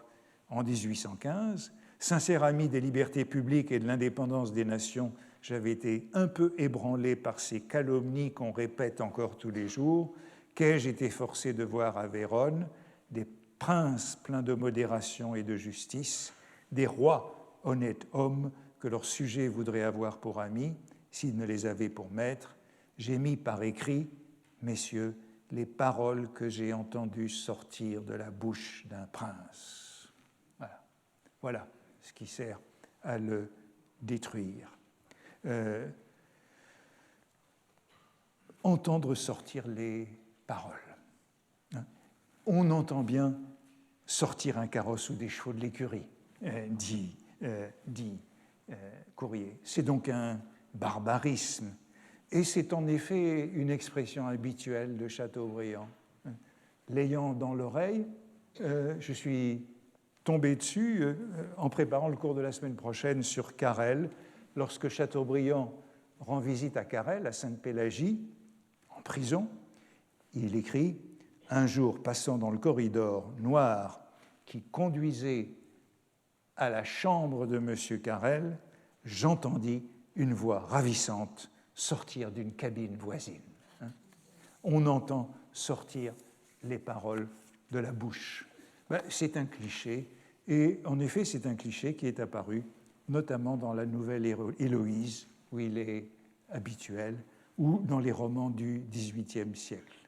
en 1815. Sincère ami des libertés publiques et de l'indépendance des nations, j'avais été un peu ébranlé par ces calomnies qu'on répète encore tous les jours. Qu'ai-je été forcé de voir à Vérone, des princes pleins de modération et de justice, des rois honnêtes hommes que leurs sujets voudraient avoir pour amis, s'ils ne les avaient pour maîtres. J'ai mis par écrit, messieurs, les paroles que j'ai entendues sortir de la bouche d'un prince. Voilà ce qui sert à le détruire. Entendre sortir les paroles. On entend bien sortir un carrosse ou des chevaux de l'écurie, dit Courrier. C'est donc un barbarisme. Et c'est en effet une expression habituelle de Chateaubriand. L'ayant dans l'oreille, je suis tombé dessus en préparant le cours de la semaine prochaine sur Carrel, lorsque Chateaubriand rend visite à Carrel, à Sainte-Pélagie, en prison. Il écrit « Un jour, passant dans le corridor noir qui conduisait à la chambre de M. Carrel, j'entendis une voix ravissante sortir d'une cabine voisine. » On entend sortir les paroles de la bouche. C'est un cliché, et en effet, c'est un cliché qui est apparu notamment dans la nouvelle Héloïse, où il est habituel, ou dans les romans du XVIIIe siècle.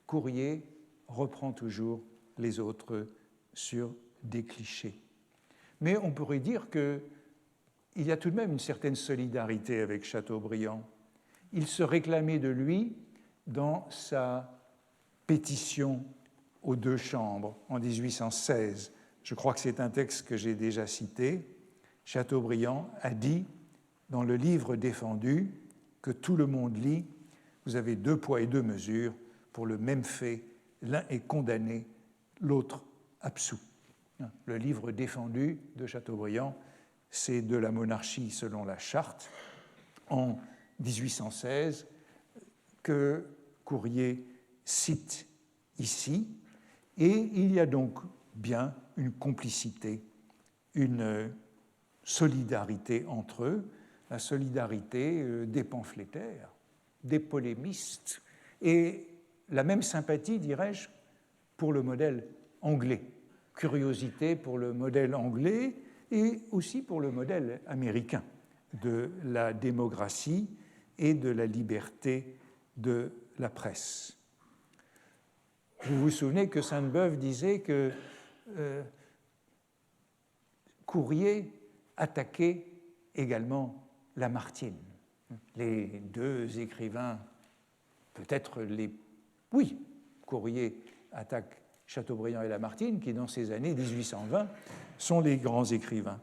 Courrier reprend toujours les autres sur des clichés. Mais on pourrait dire qu'il y a tout de même une certaine solidarité avec Chateaubriand. Il se réclamait de lui dans sa pétition aux deux chambres en 1816. Je crois que c'est un texte que j'ai déjà cité. Chateaubriand a dit dans le livre défendu que tout le monde lit, vous avez 2 poids et 2 mesures pour le même fait, l'un est condamné, l'autre absous. Le livre défendu de Chateaubriand, c'est de la monarchie selon la charte en 1816 que Courrier cite ici, et il y a donc bien une complicité, une solidarité entre eux, la solidarité des pamphlétaires, des polémistes, et la même sympathie, dirais-je, pour le modèle anglais, curiosité pour le modèle anglais et aussi pour le modèle américain de la démocratie et de la liberté de la presse. Vous vous souvenez que Sainte-Beuve disait que Courrier attaquait également Lamartine. Les deux écrivains, peut-être les... Oui, Courrier attaque Chateaubriand et Lamartine, qui dans ces années 1820 sont les grands écrivains.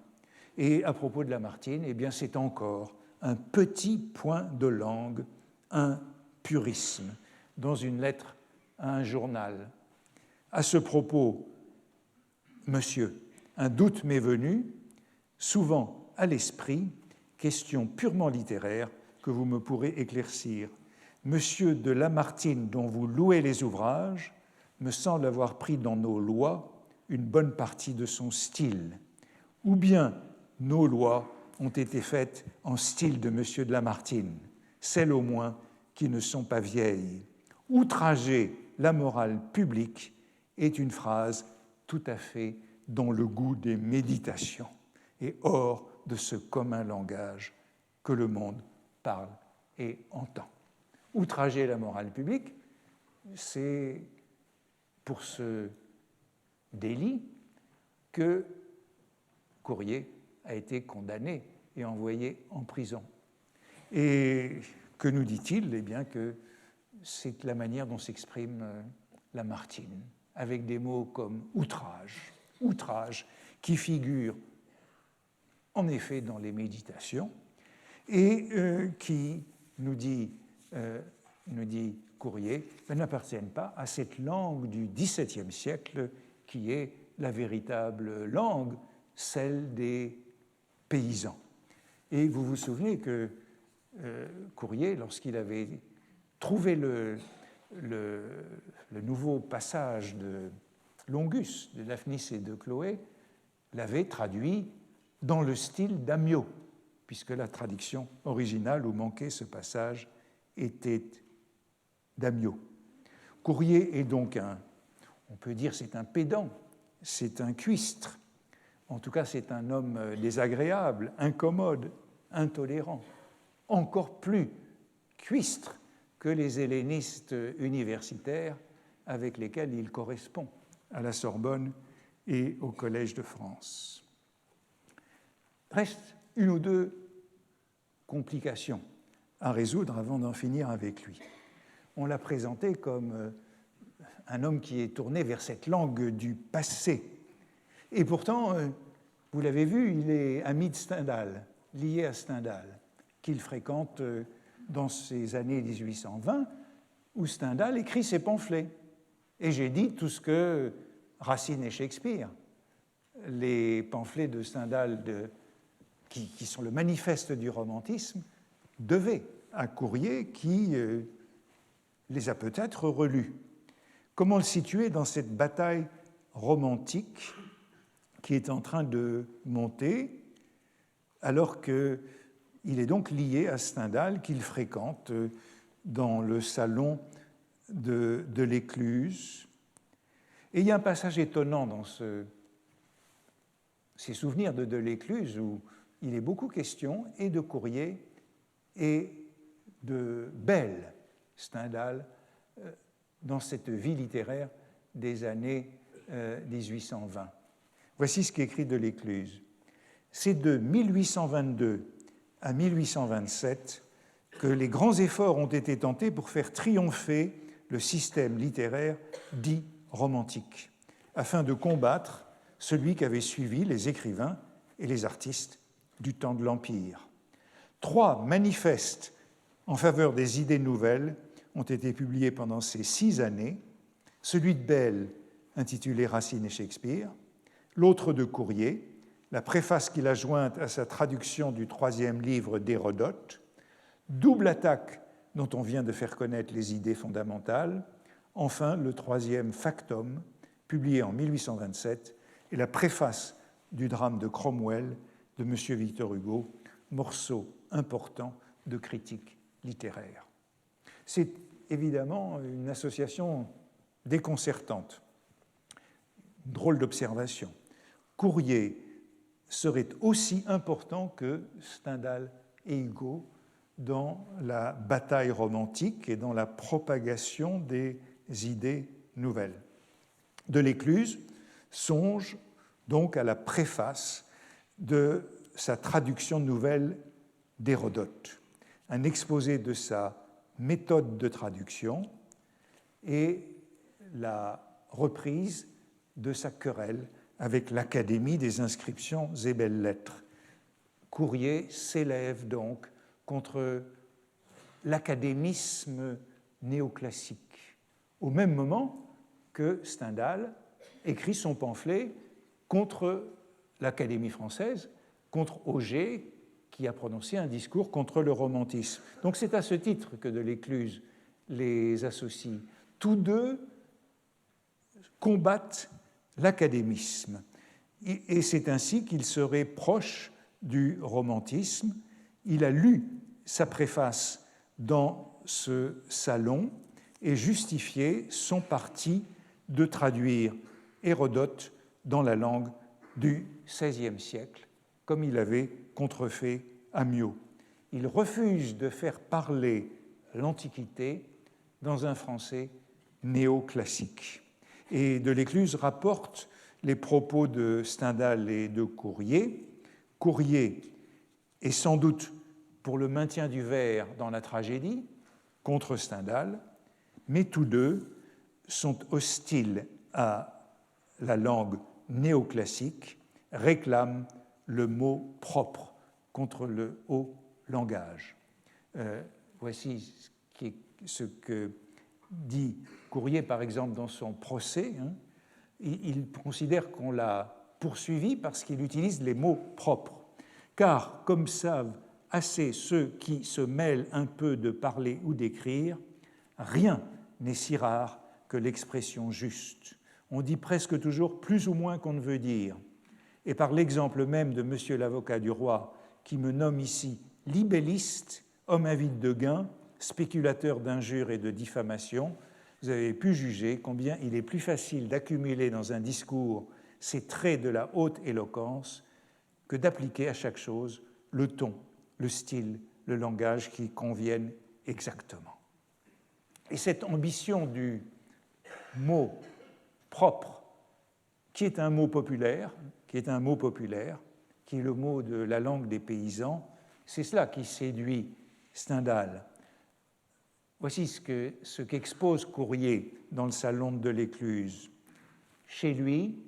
Et à propos de Lamartine, eh bien, c'est encore un petit point de langue, un purisme, dans une lettre à un journal. À ce propos, monsieur, un doute m'est venu, souvent à l'esprit, question purement littéraire que vous me pourrez éclaircir. Monsieur de Lamartine, dont vous louez les ouvrages, me semble avoir pris dans nos lois une bonne partie de son style. Ou bien nos lois ont été faites en style de monsieur de Lamartine, celles au moins qui ne sont pas vieilles. Outrager la morale publique est une phrase tout à fait dans le goût des méditations et hors de ce commun langage que le monde parle et entend. Outrager la morale publique, c'est pour ce délit que Courrier a été condamné et envoyé en prison. Et que nous dit-il? Eh bien que c'est la manière dont s'exprime Lamartine, avec des mots comme outrage, outrage, qui figure en effet dans les méditations, et qui, nous dit Courrier, n'appartiennent pas à cette langue du XVIIe siècle qui est la véritable langue, celle des paysans. Et vous vous souvenez que Courrier, lorsqu'il avait trouvé le nouveau passage de Longus, de Daphnis et de Chloé, l'avait traduit dans le style d'Amyot, puisque la traduction originale où manquait ce passage était d'Amyot. Courrier est donc on peut dire c'est un pédant, c'est un cuistre, en tout cas c'est un homme désagréable, incommode, intolérant, encore plus cuistre que les hellénistes universitaires avec lesquels il correspond à la Sorbonne et au Collège de France. Reste une ou deux complications à résoudre avant d'en finir avec lui. On l'a présenté comme un homme qui est tourné vers cette langue du passé. Et pourtant, vous l'avez vu, il est ami de Stendhal, lié à Stendhal, qu'il fréquente dans ces années 1820, où Stendhal écrit ses pamphlets. Et j'ai dit tout ce que Racine et Shakespeare, les pamphlets de Stendhal qui sont le manifeste du romantisme, devaient à Courrier qui les a peut-être relus. Comment le situer dans cette bataille romantique qui est en train de monter, alors qu'il est donc lié à Stendhal qu'il fréquente dans le salon de l'Écluse. Et il y a un passage étonnant dans ces souvenirs de l'Écluse où il est beaucoup question et de Courrier et de Belle, Stendhal, dans cette vie littéraire des années 1820. Voici ce qu'écrit de l'Écluse. C'est de 1822 à 1827 que les grands efforts ont été tentés pour faire triompher le système littéraire dit romantique, afin de combattre celui qu'avaient suivi les écrivains et les artistes du temps de l'Empire. 3 manifestes en faveur des idées nouvelles ont été publiés pendant ces 6 années, celui de Belle, intitulé Racine et Shakespeare, l'autre de Courrier, la préface qu'il a jointe à sa traduction du 3e livre d'Hérodote, double attaque dont on vient de faire connaître les idées fondamentales, enfin le 3e Factum, publié en 1827, et la préface du drame de Cromwell de M. Victor Hugo, morceau important de critique littéraire. C'est évidemment une association déconcertante, drôle d'observation. Courrier serait aussi important que Stendhal et Hugo dans la bataille romantique et dans la propagation des idées nouvelles. De l'Écluse songe donc à la préface de sa traduction nouvelle d'Hérodote, un exposé de sa méthode de traduction et la reprise de sa querelle avec l'Académie des inscriptions et belles-lettres. Courrier s'élève donc contre l'académisme néoclassique, au même moment que Stendhal écrit son pamphlet contre l'Académie française, contre Auger, qui a prononcé un discours contre le romantisme. Donc c'est à ce titre que de l'Écluse les associe. Tous deux combattent l'académisme. Et c'est ainsi qu'il serait proche du romantisme. Il a lu sa préface dans ce salon et justifié son parti de traduire Hérodote dans la langue du XVIe siècle, comme il avait contrefait Amyot. Il refuse de faire parler l'Antiquité dans un français néoclassique. Et de l'Écluse rapporte les propos de Stendhal et de Courrier. Courrier est sans doute pour le maintien du vers dans la tragédie contre Stendhal, mais tous deux sont hostiles à la langue néoclassique, réclament le mot propre contre le haut langage. Voici ce que dit Courrier, par exemple, dans son procès. Il considère qu'on l'a poursuivi parce qu'il utilise les mots propres. Car, comme savent assez ceux qui se mêlent un peu de parler ou d'écrire, rien n'est si rare que l'expression juste. On dit presque toujours plus ou moins qu'on ne veut dire. et par l'exemple même de monsieur l'avocat du roi, qui me nomme ici libelliste, homme avide de gain, spéculateur d'injures et de diffamation, vous avez pu juger combien il est plus facile d'accumuler dans un discours ces traits de la haute éloquence que d'appliquer à chaque chose le ton, le style, le langage qui conviennent exactement. Et cette ambition du mot propre, qui est un mot populaire, qui est le mot de la langue des paysans, c'est cela qui séduit Stendhal. Voici ce qu'expose Courrier dans le salon de l'Écluse. Chez lui,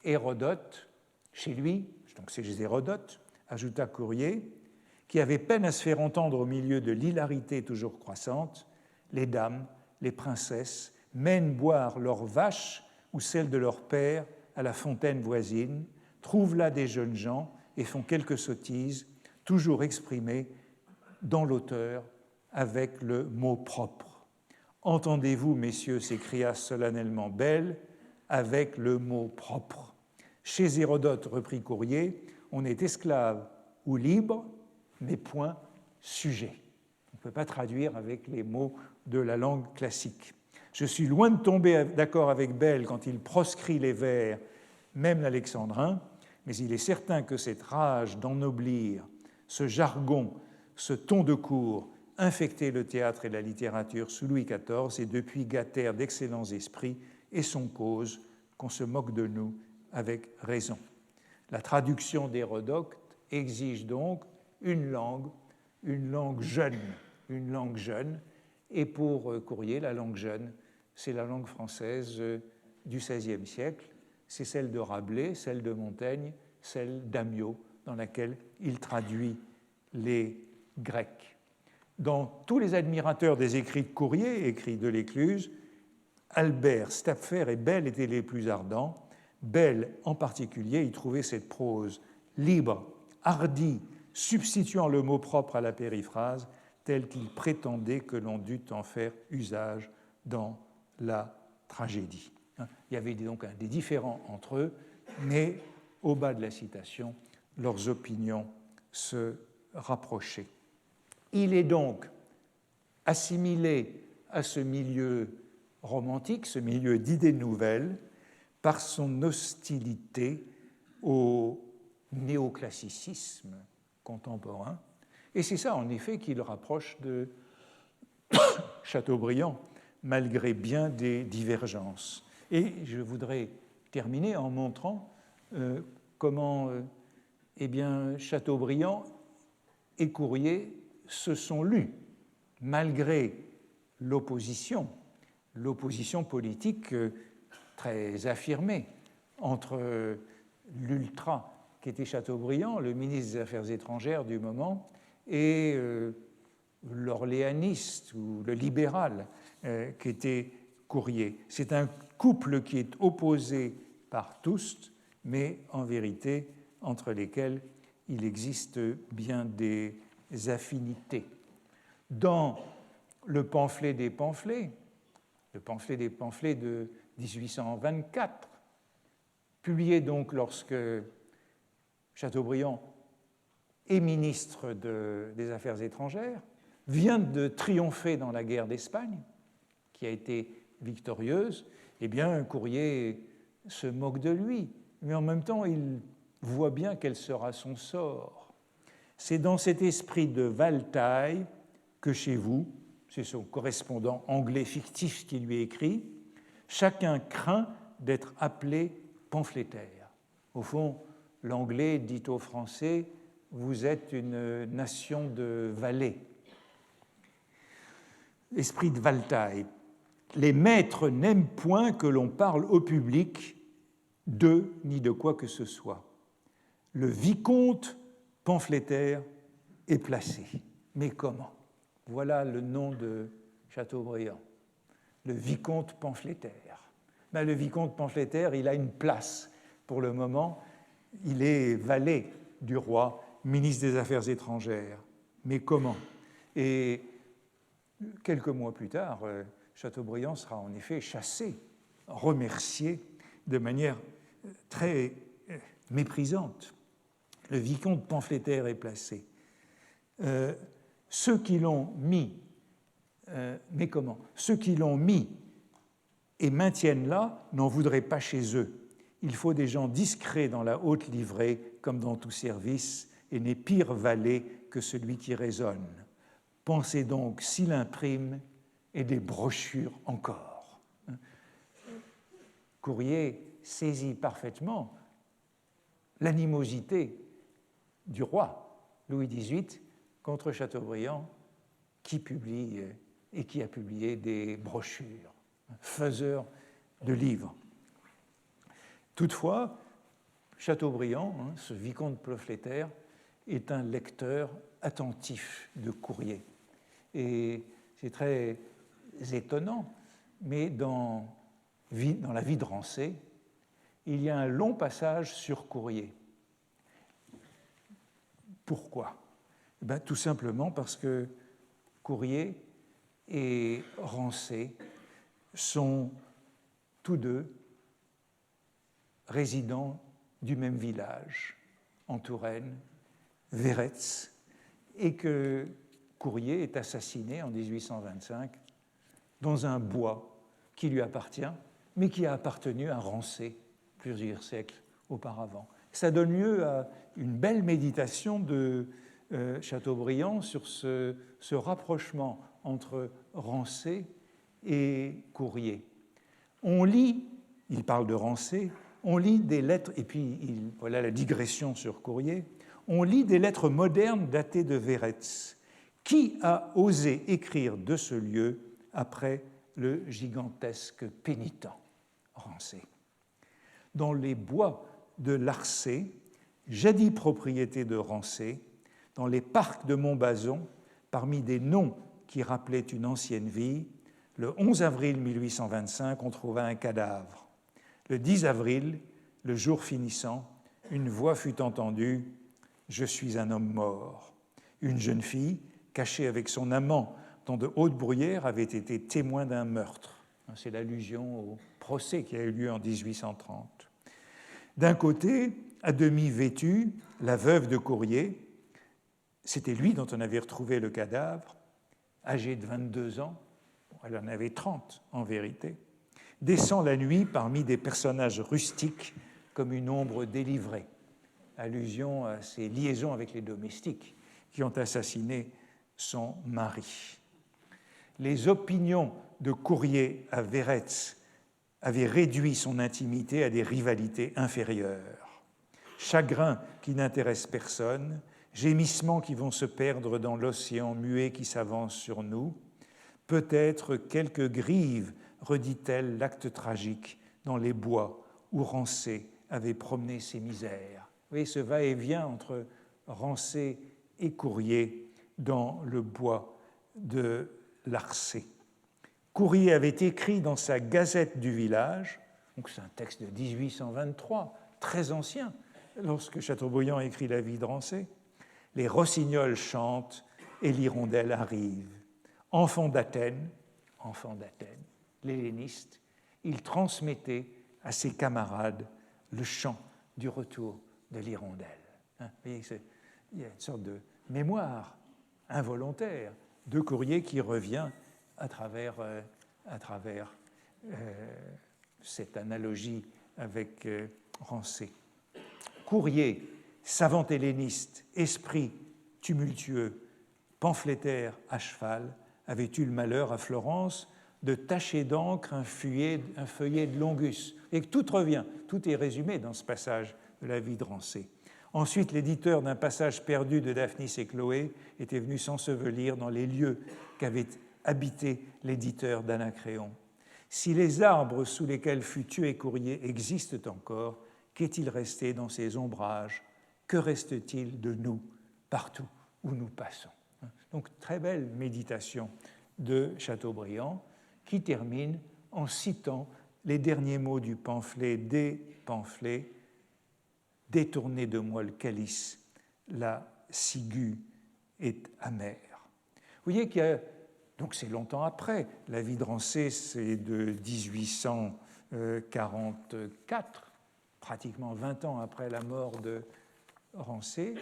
donc c'est Hérodote, ajouta Courrier, qui avait peine à se faire entendre au milieu de l'hilarité toujours croissante, les dames, les princesses mènent boire leurs vaches ou celles de leur père à la fontaine voisine, trouvent là des jeunes gens et font quelques sottises, toujours exprimées dans l'auteur avec le mot propre. Entendez-vous, messieurs, s'écria solennellement Belle, avec le mot propre. Chez Hérodote, reprit Courrier, on est esclave ou libre, mais point sujet. On ne peut pas traduire avec les mots de la langue classique. Je suis loin de tomber d'accord avec Belle quand il proscrit les vers, même l'alexandrin, mais il est certain que cette rage d'ennoblir, ce jargon, ce ton de cour, infectait le théâtre et la littérature sous Louis XIV et depuis gâtèrent d'excellents esprits et sont cause qu'on se moque de nous avec raison. La traduction d'Hérodote exige donc une langue jeune, et pour Courrier, la langue jeune, c'est la langue française du XVIe siècle, c'est celle de Rabelais, celle de Montaigne, celle d'Amyot, dans laquelle il traduit les Grecs. Dans tous les admirateurs des écrits de Courrier, écrits de l'Écluse, Albert, Stapfer et Belle étaient les plus ardents. Belle, en particulier, y trouvait cette prose libre, hardie, substituant le mot propre à la périphrase, tel qu'il prétendait que l'on dût en faire usage dans la tragédie. Il y avait donc des différends entre eux, mais au bas de la citation, leurs opinions se rapprochaient. Il est donc assimilé à ce milieu romantique, ce milieu d'idées nouvelles, par son hostilité au néoclassicisme contemporain. Et c'est ça, en effet, qui le rapproche de Chateaubriand, malgré bien des divergences. Et je voudrais terminer en montrant comment Chateaubriand et Courrier se sont lus, malgré l'opposition politique très affirmée entre l'ultra qui était Chateaubriand, le ministre des Affaires étrangères du moment, et l'orléaniste ou le libéral qui était Courrier. C'est un couple qui est opposé par tous, mais en vérité entre lesquels il existe bien des affinités. Dans le pamphlet des pamphlets de 1824, publié donc lorsque Chateaubriand est ministre des Affaires étrangères, vient de triompher dans la guerre d'Espagne, qui a été victorieuse, eh bien, Courrier se moque de lui, mais en même temps, il voit bien quel sera son sort. C'est dans cet esprit de valetaille que chez vous, c'est son correspondant anglais fictif qui lui écrit, chacun craint d'être appelé pamphlétaire. Au fond, l'anglais dit aux Français, vous êtes une nation de valets. Esprit de valetaille. Les maîtres n'aiment point que l'on parle au public d'eux ni de quoi que ce soit. Le vicomte pamphlétaire est placé. Mais comment? Voilà le nom de Chateaubriand, le vicomte pamphlétaire. Le vicomte pamphlétaire, il a une place pour le moment. Il est valet du roi, ministre des Affaires étrangères. Mais comment? Et quelques mois plus tard, Chateaubriand sera en effet chassé, remercié de manière très méprisante. Le vicomte pamphlétaire est placé. Ceux qui l'ont mis, mais comment? Ceux qui l'ont mis et maintiennent là n'en voudraient pas chez eux. Il faut des gens discrets dans la haute livrée, comme dans tout service, et n'est pire valet que celui qui raisonne. Pensez donc s'il imprime et des brochures encore. Courrier saisit parfaitement l'animosité du roi Louis XVIII contre Chateaubriand, qui publie et qui a publié des brochures, faiseur de livres. Toutefois, Chateaubriand, ce vicomte pamphlétaire, est un lecteur attentif de courrier. Et c'est très étonnant, mais dans la vie de Rancé, il y a un long passage sur courrier. Pourquoi? Tout simplement parce que Courrier et Rancé sont tous deux résidents du même village, en Touraine, Véretz, et que Courrier est assassiné en 1825 dans un bois qui lui appartient, mais qui a appartenu à Rancé plusieurs siècles auparavant. Ça donne lieu à une belle méditation de Chateaubriand sur ce rapprochement entre Rancé et Courrier. On lit, il parle de Rancé, on lit des lettres, et puis voilà la digression sur Courrier, on lit des lettres modernes datées de Véretz. Qui a osé écrire de ce lieu après le gigantesque pénitent Rancé? Dans les bois de Larcé, jadis propriété de Rancé, dans les parcs de Montbazon, parmi des noms qui rappelaient une ancienne vie, le 11 avril 1825, on trouva un cadavre. Le 10 avril, le jour finissant, une voix fut entendue « Je suis un homme mort ». Une jeune fille, cachée avec son amant dans de hautes bruyères, avait été témoin d'un meurtre. C'est l'allusion au procès qui a eu lieu en 1830. D'un côté, à demi vêtue, la veuve de Courrier, c'était lui dont on avait retrouvé le cadavre, âgée de 22 ans, elle en avait 30 en vérité, descend la nuit parmi des personnages rustiques comme une ombre délivrée, allusion à ses liaisons avec les domestiques qui ont assassiné son mari. Les opinions de Courrier à Véretz avaient réduit son intimité à des rivalités inférieures. Chagrin qui n'intéresse personne, gémissements qui vont se perdre dans l'océan muet qui s'avance sur nous, peut-être quelques grives redit-elle l'acte tragique dans les bois où Rancé avait promené ses misères. Vous voyez ce va-et-vient entre Rancé et Courrier dans le bois de Larcé. Courrier avait écrit dans sa Gazette du village, donc c'est un texte de 1823, très ancien, lorsque Chateaubriand écrit La vie de Rancé, « Les rossignols chantent et l'hirondelle arrive. Enfant d'Athènes, l'helléniste, il transmettait à ses camarades le chant du retour de l'hirondelle. » Vous voyez, il y a une sorte de mémoire involontaire de Courrier qui revient à travers cette analogie avec Rancé. Courrier, savant helléniste, esprit tumultueux, pamphlétaire à cheval, avait eu le malheur à Florence de tacher d'encre un feuillet de Longus. Et que tout revient, tout est résumé dans ce passage de la vie de Rancé. Ensuite, l'éditeur d'un passage perdu de Daphnis et Chloé était venu s'ensevelir dans les lieux qu'avait habité l'éditeur d'Anacréon. Si les arbres sous lesquels fut tué Courrier existent encore, qu'est-il resté dans ces ombrages? Que reste-t-il de nous partout où nous passons? Donc, très belle méditation de Chateaubriand qui termine en citant les derniers mots du pamphlet des pamphlets. Détournez de moi le calice, la ciguë est amère. Vous voyez qu'il y a, donc c'est longtemps après, la vie de Rancé, c'est de 1844, pratiquement 20 ans après la mort de Rancé,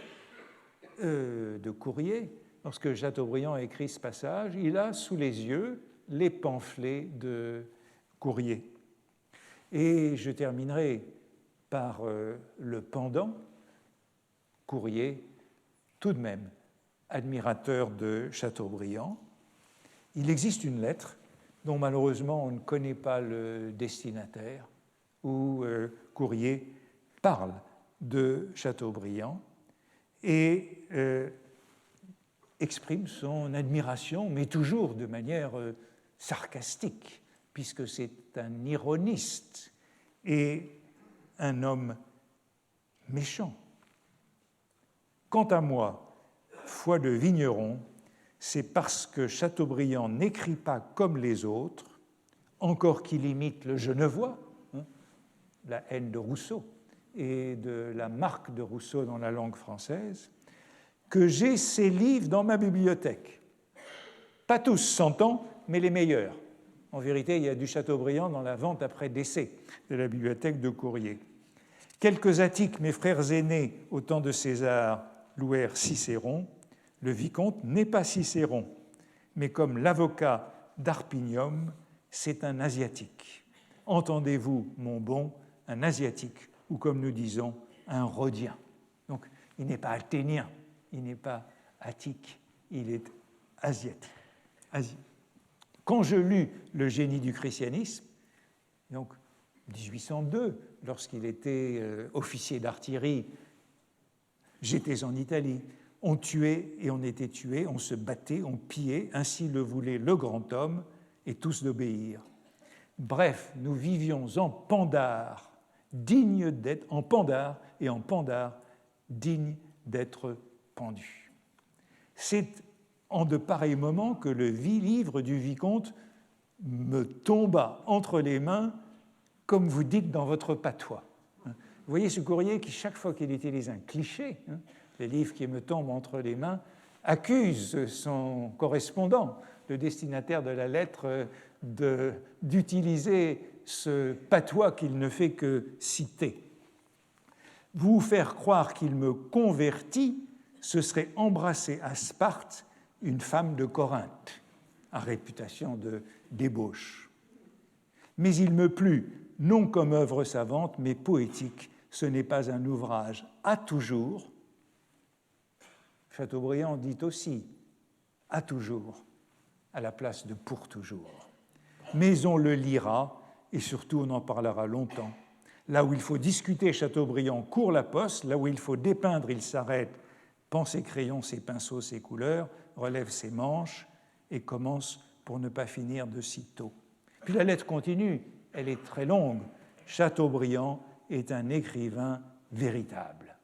de Courrier, lorsque Chateaubriand a écrit ce passage, il a sous les yeux les pamphlets de Courrier. Et je terminerai par le pendant. Courrier, tout de même, admirateur de Chateaubriand. Il existe une lettre dont malheureusement on ne connaît pas le destinataire, où Courrier parle de Chateaubriand et exprime son admiration, mais toujours de manière sarcastique, puisque c'est un ironiste et un homme méchant. Quant à moi, foi de vigneron, c'est parce que Chateaubriand n'écrit pas comme les autres, encore qu'il imite le genevois, la haine de Rousseau et de la marque de Rousseau dans la langue française, que j'ai ces livres dans ma bibliothèque. Pas tous, 100 ans, mais les meilleurs. En vérité, il y a du Chateaubriand dans la vente après décès de la bibliothèque de Courrier. Quelques Attiques, mes frères aînés, au temps de César, louèrent Cicéron. Le vicomte n'est pas Cicéron, mais comme l'avocat d'Arpinium, c'est un Asiatique. Entendez-vous, mon bon, un Asiatique, ou comme nous disons, un Rhodien. Donc, il n'est pas athénien, il n'est pas attique, il est asiatique. Quand je lus Le génie du christianisme, donc 1802, lorsqu'il était officier d'artillerie, j'étais en Italie. On tuait et on était tué, on se battait, on pillait, ainsi le voulait le grand homme, et tous d'obéir. Bref, nous vivions en pandare, dignes d'être, en pandare et en pandare, dignes d'être pendus. C'est en de pareils moments que le livre du vicomte me tomba entre les mains, comme vous dites dans votre patois. Vous voyez ce Courrier qui, chaque fois qu'il utilise un cliché, les livres qui me tombent entre les mains, accuse son correspondant, le destinataire de la lettre, d'utiliser ce patois qu'il ne fait que citer. Vous faire croire qu'il me convertit, ce serait embrasser à Sparte une femme de Corinthe, à réputation de débauche. Mais il me plut, non comme œuvre savante, mais poétique. Ce n'est pas un ouvrage à toujours. Chateaubriand dit aussi à toujours, à la place de pour toujours. Mais on le lira, et surtout on en parlera longtemps. Là où il faut discuter, Chateaubriand court la poste, là où il faut dépeindre, il s'arrête, pend ses crayons, ses pinceaux, ses couleurs, relève ses manches et commence pour ne pas finir de sitôt. Puis la lettre continue, elle est très longue. Chateaubriand est un écrivain véritable.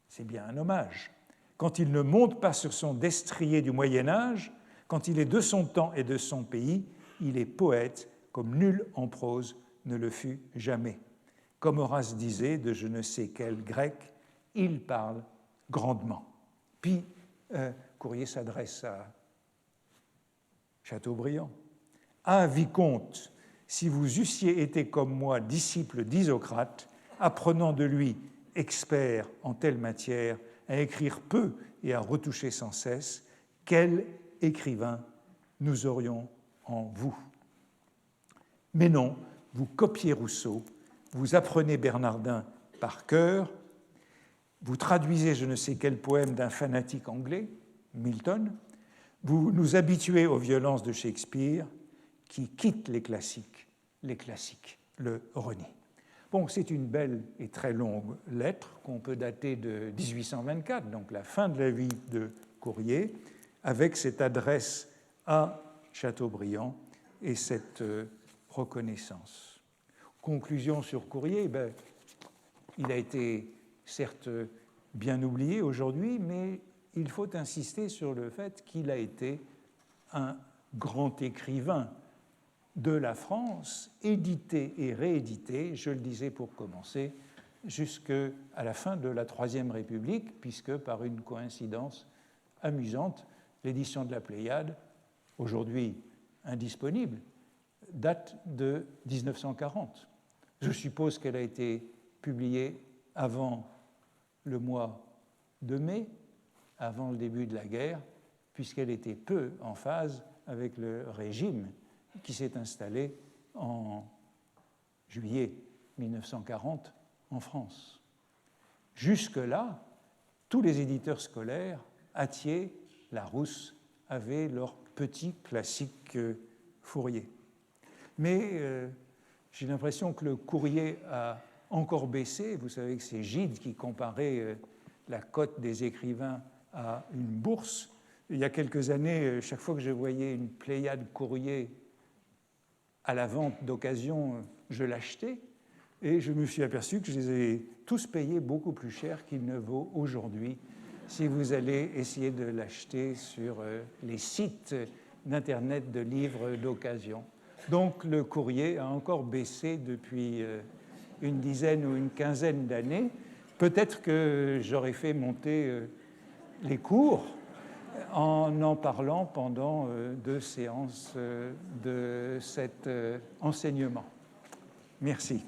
C'est bien un hommage. Quand il ne monte pas sur son destrier du Moyen-Âge, quand il est de son temps et de son pays, il est poète comme nul en prose ne le fut jamais. Comme Horace disait de je ne sais quel grec, il parle grandement. Puis Courrier s'adresse à Chateaubriand. Ah, vicomte, si vous eussiez été comme moi disciple d'Isocrate, apprenant de lui, expert en telle matière, à écrire peu et à retoucher sans cesse, quel écrivain nous aurions en vous. Mais non, vous copiez Rousseau, vous apprenez Bernardin par cœur, vous traduisez je ne sais quel poème d'un fanatique anglais, Milton, vous nous habituez aux violences de Shakespeare, qui quitte les classiques, le renie. Bon, c'est une belle et très longue lettre qu'on peut dater de 1824, donc la fin de la vie de Courrier, avec cette adresse à Chateaubriand et cette reconnaissance. Conclusion sur Courrier, il a été certes bien oublié aujourd'hui, mais il faut insister sur le fait qu'il a été un grand écrivain de la France, édité et réédité, je le disais pour commencer, jusqu'à la fin de la Troisième République, puisque par une coïncidence amusante, l'édition de la Pléiade, aujourd'hui indisponible, date de 1940. Je suppose qu'elle a été publiée avant le mois de mai, avant le début de la guerre, puisqu'elle était peu en phase avec le régime qui s'est installé en juillet 1940 en France. Jusque-là, tous les éditeurs scolaires, Hatier, Larousse, avaient leur petit classique Fourier. Mais j'ai l'impression que le courrier a encore baissé. Vous savez que c'est Gide qui comparait la cote des écrivains à une bourse. Il y a quelques années, chaque fois que je voyais une pléiade courrier à la vente d'occasion, je l'achetais. Et je me suis aperçu que je les ai tous payés beaucoup plus cher qu'il ne vaut aujourd'hui si vous allez essayer de l'acheter sur les sites d'Internet de livres d'occasion. Donc le courrier a encore baissé depuis une dizaine ou une quinzaine d'années. Peut-être que j'aurais fait monter les cours en parlant pendant 2 séances de cet enseignement. Merci.